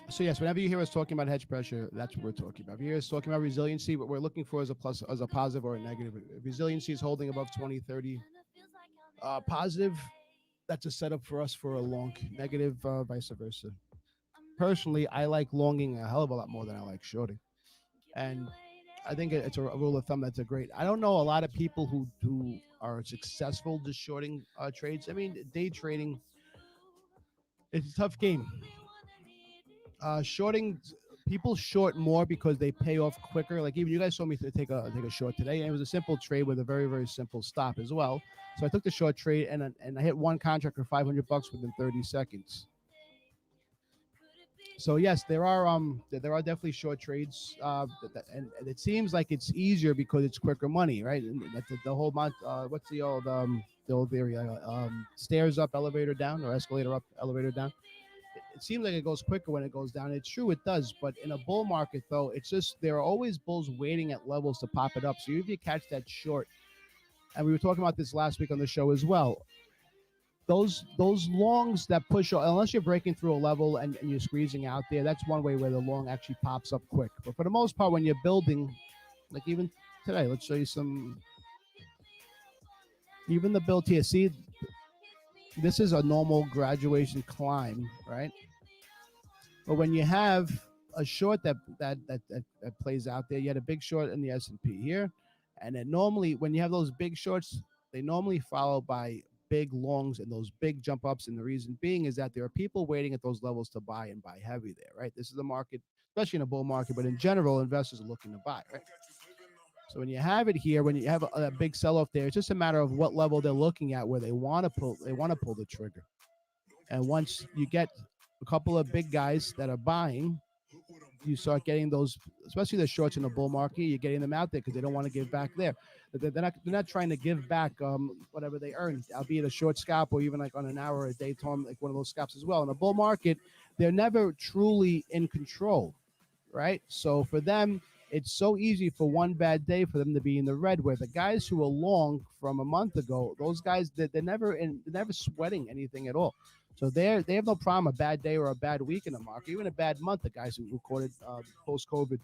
So yes, whenever you hear us talking about hedge pressure, that's what we're talking about. If you hear us talking about resiliency, what we're looking for is a positive or a negative. If resiliency is holding above 2030. Positive, that's a setup for us for a long. Negative, vice versa. Personally, I like longing a hell of a lot more than I like shorting. And I think it's a rule of thumb that's a great. I don't know a lot of people who are successful just shorting trades. I mean, day trading, it's a tough game. Shorting, people short more because they pay off quicker. Like even you guys saw me take a short today, and it was a simple trade with a very, very simple stop as well. So I took the short trade and I hit one contract for $500 within 30 seconds. So yes, there are definitely short trades, and it seems like it's easier because it's quicker money, right? And that's the whole month. What's the old theory? Stairs up, elevator down, or escalator up, elevator down. It seems like it goes quicker when it goes down. It's true, it does. But in a bull market, though, it's just there are always bulls waiting at levels to pop it up. So if you catch that short, and we were talking about this last week on the show as well, those longs that push, unless you're breaking through a level and you're squeezing out there, that's one way where the long actually pops up quick. But for the most part, when you're building, like even today, let's show you some Even the build here, see, this is a normal graduation climb, right? But when you have a short that plays out there, you had a big short in the S&P here, and then normally when you have those big shorts, they normally follow by big longs and those big jump ups. And the reason being is that there are people waiting at those levels to buy and buy heavy there, right? This is the market, especially in a bull market, but in general, investors are looking to buy, right? So when you have it here, when you have a big sell-off there, it's just a matter of what level they're looking at where they want to pull the trigger. And once you get a couple of big guys that are buying, you start getting those, especially the shorts in the bull market. You're getting them out there because they don't want to give back there. They're not trying to give back whatever they earned, albeit a short scalp or even like on an hour or a day time, like one of those scalps as well. In a bull market, they're never truly in control, right? So for them, it's so easy for one bad day for them to be in the red. Where the guys who are long from a month ago, those guys they're never sweating anything at all. So they have no problem a bad day or a bad week in the market, even a bad month. The guys who recorded post COVID.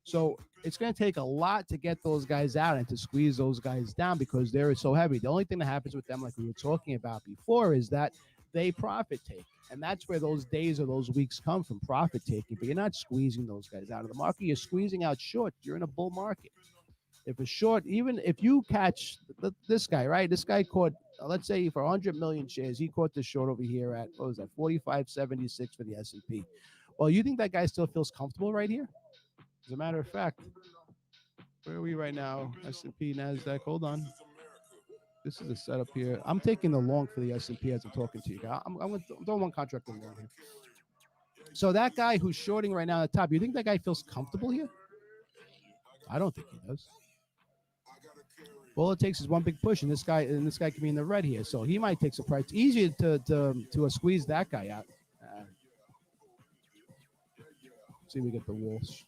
So it's going to take a lot to get those guys out and to squeeze those guys down because they're so heavy. The only thing that happens with them, like we were talking about before, is that they profit take. And that's where those days or those weeks come from, profit taking. But you're not squeezing those guys out of the market. You're squeezing out short. You're in a bull market. If a short, even if you catch this guy, right? This guy caught, let's say for 100 million shares, he caught the short over here at, what was that, 45.76 for the S&P. Well, you think that guy still feels comfortable right here? As a matter of fact, where are we right now? S&P, NASDAQ, hold on. This is a setup here. I'm taking the long for the S&P as I'm talking to you guys. I'm throwing one contract in long here. So that guy who's shorting right now at the top, you think that guy feels comfortable here? I don't think he does. All it takes is one big push, and this guy can be in the red here. So he might take some price. It's easier to squeeze that guy out. See, we get the wolves.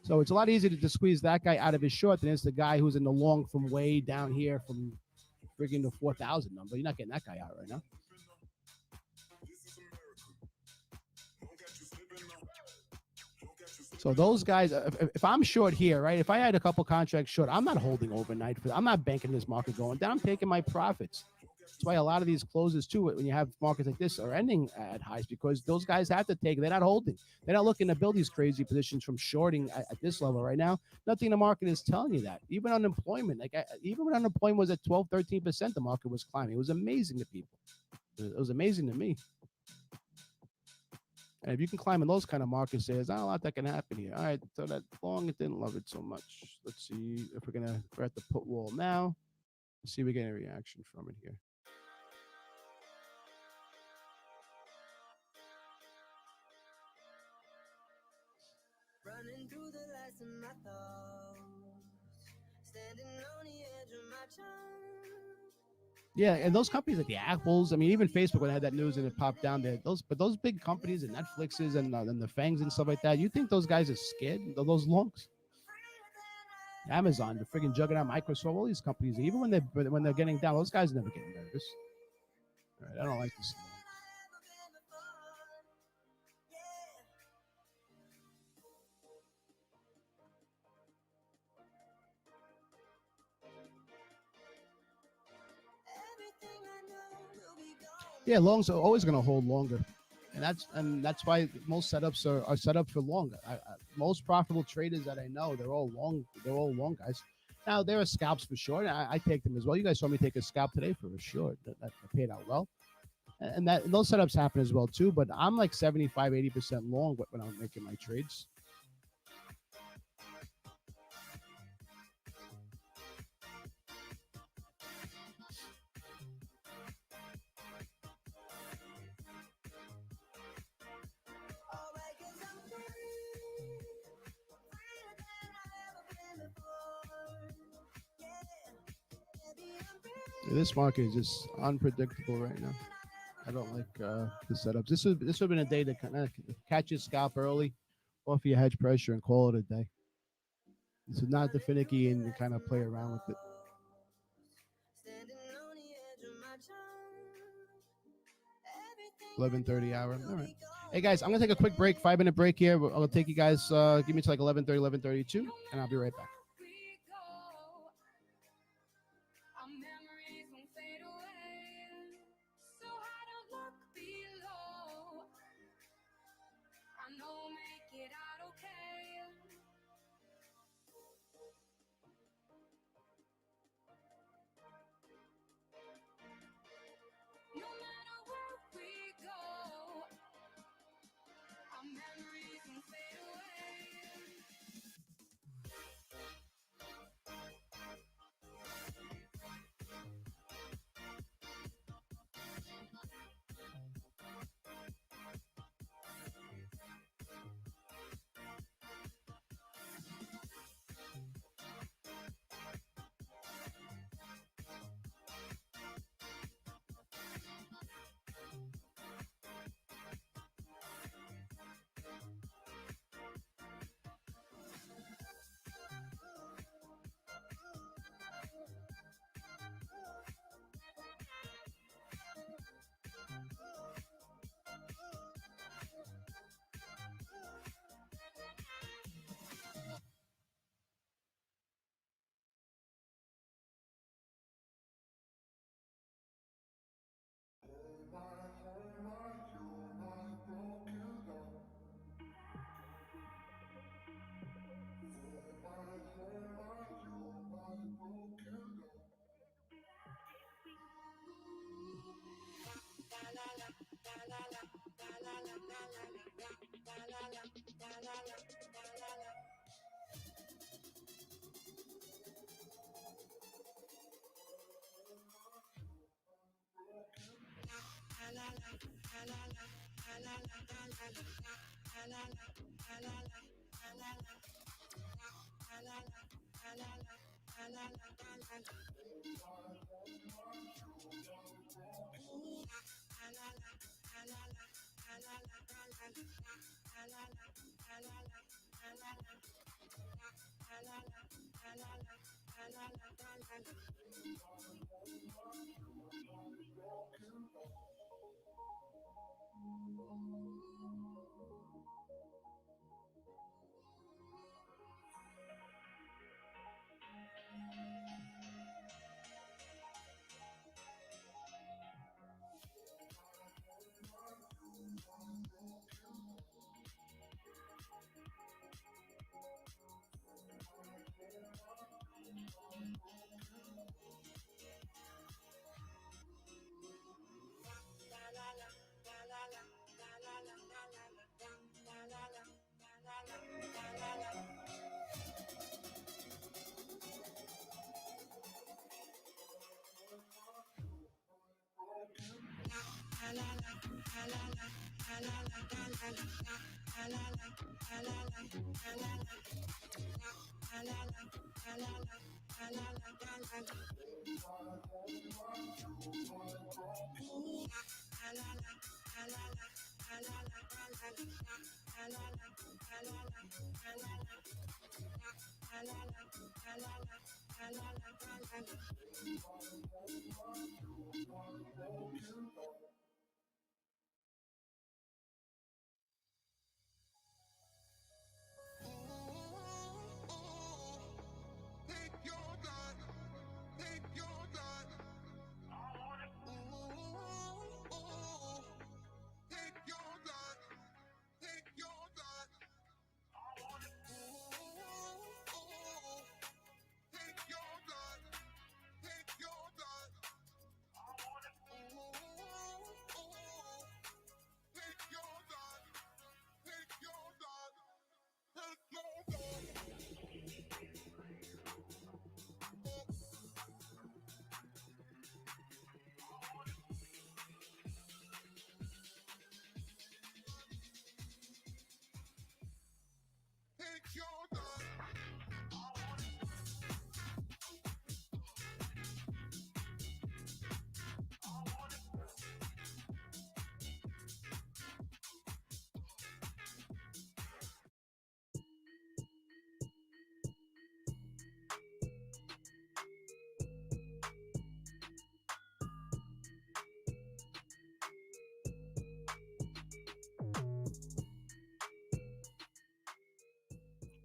So it's a lot easier to squeeze that guy out of his short than it's the guy who's in the long from way down here from friggin' the 4,000 number. You're not getting that guy out right now. So those guys, if I'm short here, right? If I had a couple contracts short, I'm not holding overnight. I'm not banking this market going down. I'm taking my profits. That's why a lot of these closes too, when you have markets like this, are ending at highs because those guys have to take. They're not holding. They're not looking to build these crazy positions from shorting at this level right now. Nothing in the market is telling you that. Even unemployment, even when unemployment was at 12, 13%, the market was climbing. It was amazing to people. It was amazing to me. And if you can climb in those kind of markets, there's not a lot that can happen here. All right, so that long, it didn't love it so much. Let's see if we're at the put wall now. Let's see if we get any reaction from it here. Running through the lights of my thoughts, standing on the edge of my charm. Yeah, and those companies like the Apples, I mean, even Facebook when I had that news and it popped down there, those big companies and Netflixes and the Fangs and stuff like that, you think those guys are scared? Those longs? Amazon, the friggin' juggernaut, Microsoft, all these companies, even when they're getting down, those guys never get nervous. All right, I don't like this. Yeah, longs are always going to hold longer, and that's why most setups are set up for longer. Most profitable traders that I know, they're all long guys. Now there are scalps for short. I take them as well. You guys saw me take a scalp today for a short that paid out well, and those setups happen as well too. But I'm like 75-80% long when I'm making my trades. This market is just unpredictable right now. I don't like the setups. This would have been a day to kind of catch your scalp early, off your hedge pressure, and call it a day. This is not the finicky and kind of play around with it. 11:30 hour. All right. Hey guys, I'm gonna take a quick break, 5 minute break here. I'll take you guys. Give me to like 11:30, 11:32, and I'll be right back. Our memories won't fade away. So I don't look below. I know we'll make it out okay. No matter where we go, our memories won't fade away.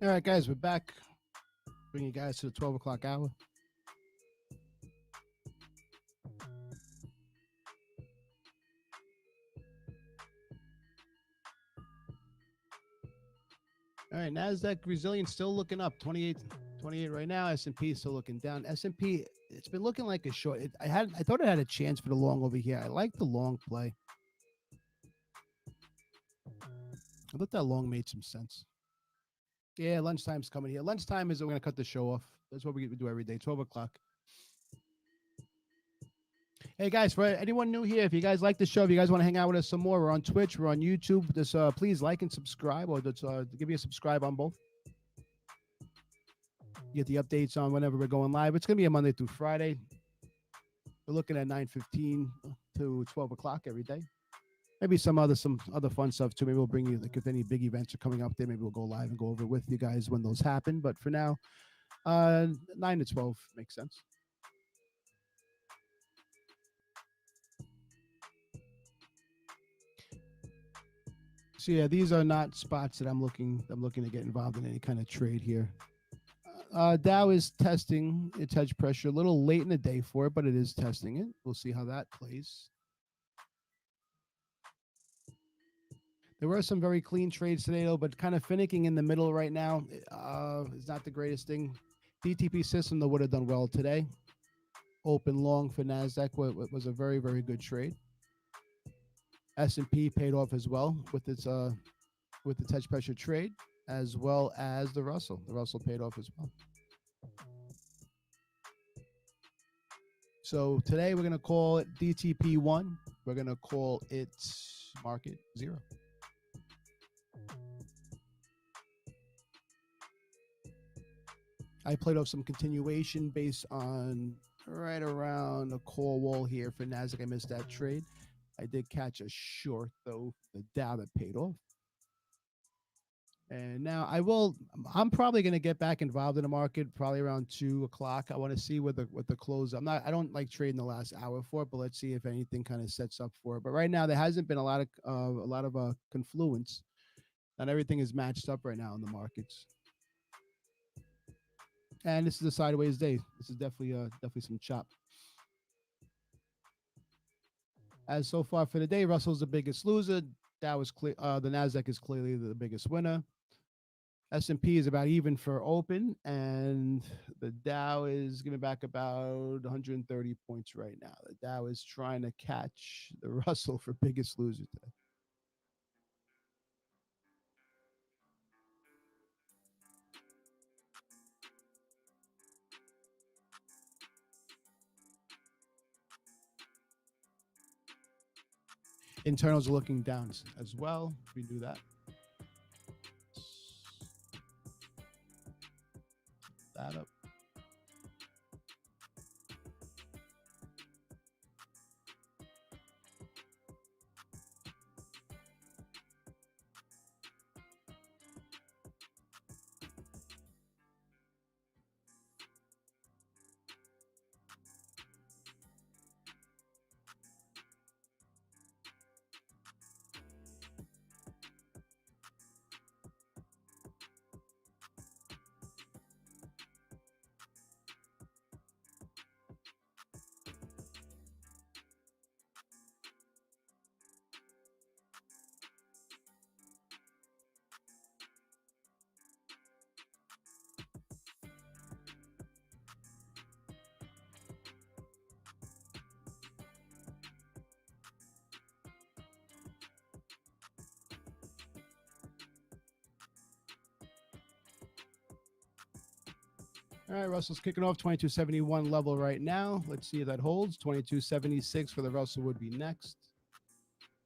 All right, guys, we're back. Bring you guys to the 12 o'clock hour. All right, Nasdaq resilience still looking up, 28 right now. S&P still looking down. S&P, it's been looking like a short. I thought it had a chance for the long over here. I like the long play. I thought that long made some sense. Yeah, lunchtime's coming here. Lunchtime is we're gonna cut the show off. That's what we do every day, 12 o'clock. Hey guys, for anyone new here, if you guys like the show, if you guys want to hang out with us some more, we're on Twitch, we're on YouTube. Just please like and subscribe, or just give me a subscribe on both. You get the updates on whenever we're going live. It's gonna be a Monday through Friday. We're looking at 9:15 to 12 o'clock every day. Maybe some other fun stuff too. Maybe we'll bring you, like, if any big events are coming up there, maybe we'll go live and go over with you guys when those happen. But for now, 9 to 12 makes sense. So yeah, these are not spots that I'm looking to get involved in any kind of trade here. Dow is testing its hedge pressure a little late in the day for it, but it is testing it. We'll see how that plays. There were some very clean trades today, though, but kind of finicking in the middle right now is not the greatest thing. DTP system, though, would have done well today. Open long for Nasdaq was a very, very good trade. S&P paid off as well with its hedge pressure trade, as well as the Russell. The Russell paid off as well. So today we're going to call it DTP1. We're going to call it market 0. I played off some continuation based on right around the call wall here for Nasdaq. I missed that trade. I did catch a short, though, the Dow that paid off. And now I'm probably going to get back involved in the market probably around 2 o'clock. I want to see what the close. I don't like trading the last hour for it, but let's see if anything kind of sets up for it. But right now there hasn't been a lot of confluence. Not everything is matched up right now in the markets. And this is a sideways day. This is definitely some chop. As so far for the day, Russell's the biggest loser. Dow is clear. The Nasdaq is clearly the biggest winner. S&P is about even for open, and the Dow is giving back about 130 points right now. The Dow is trying to catch the Russell for biggest loser today. Internals are looking down as well. We do that. That up. All right, Russell's kicking off 2271 level right now. Let's see if that holds. 2276 for the Russell would be next.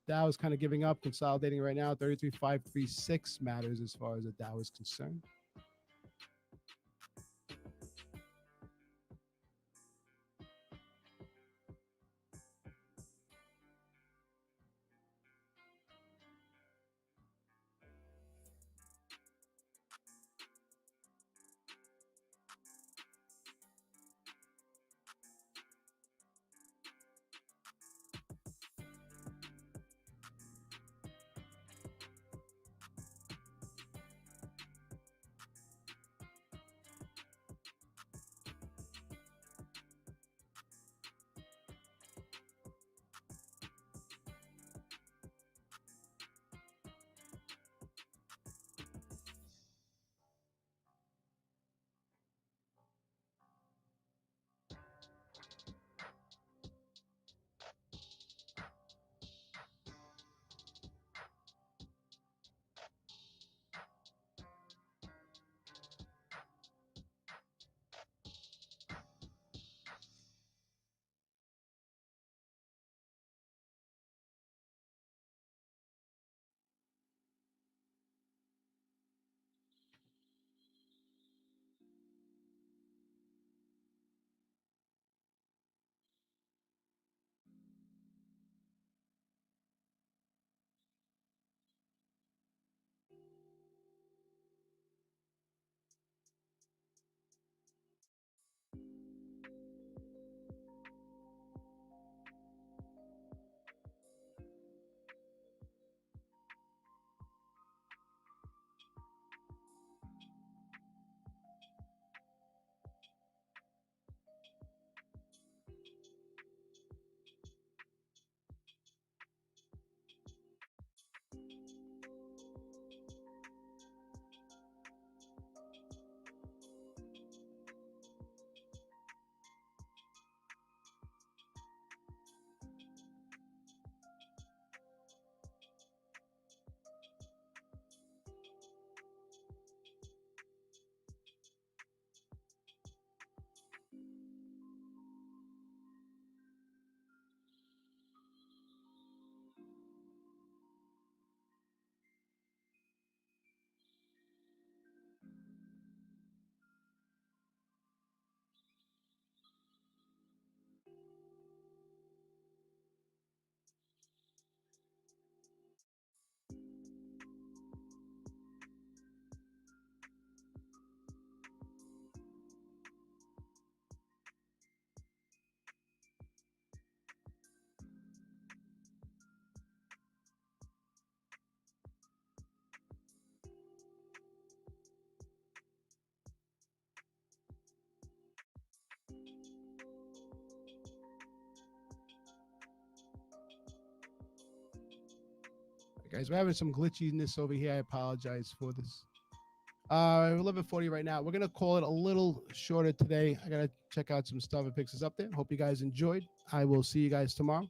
Dow is kind of giving up, consolidating right now. 33536 matters as far as the Dow is concerned. guys, we're having some glitchiness over here. I apologize for this. 11:40 right now. We're gonna call it a little shorter today. I gotta check out some stuff and pick us up there. Hope you guys enjoyed. I will see you guys tomorrow.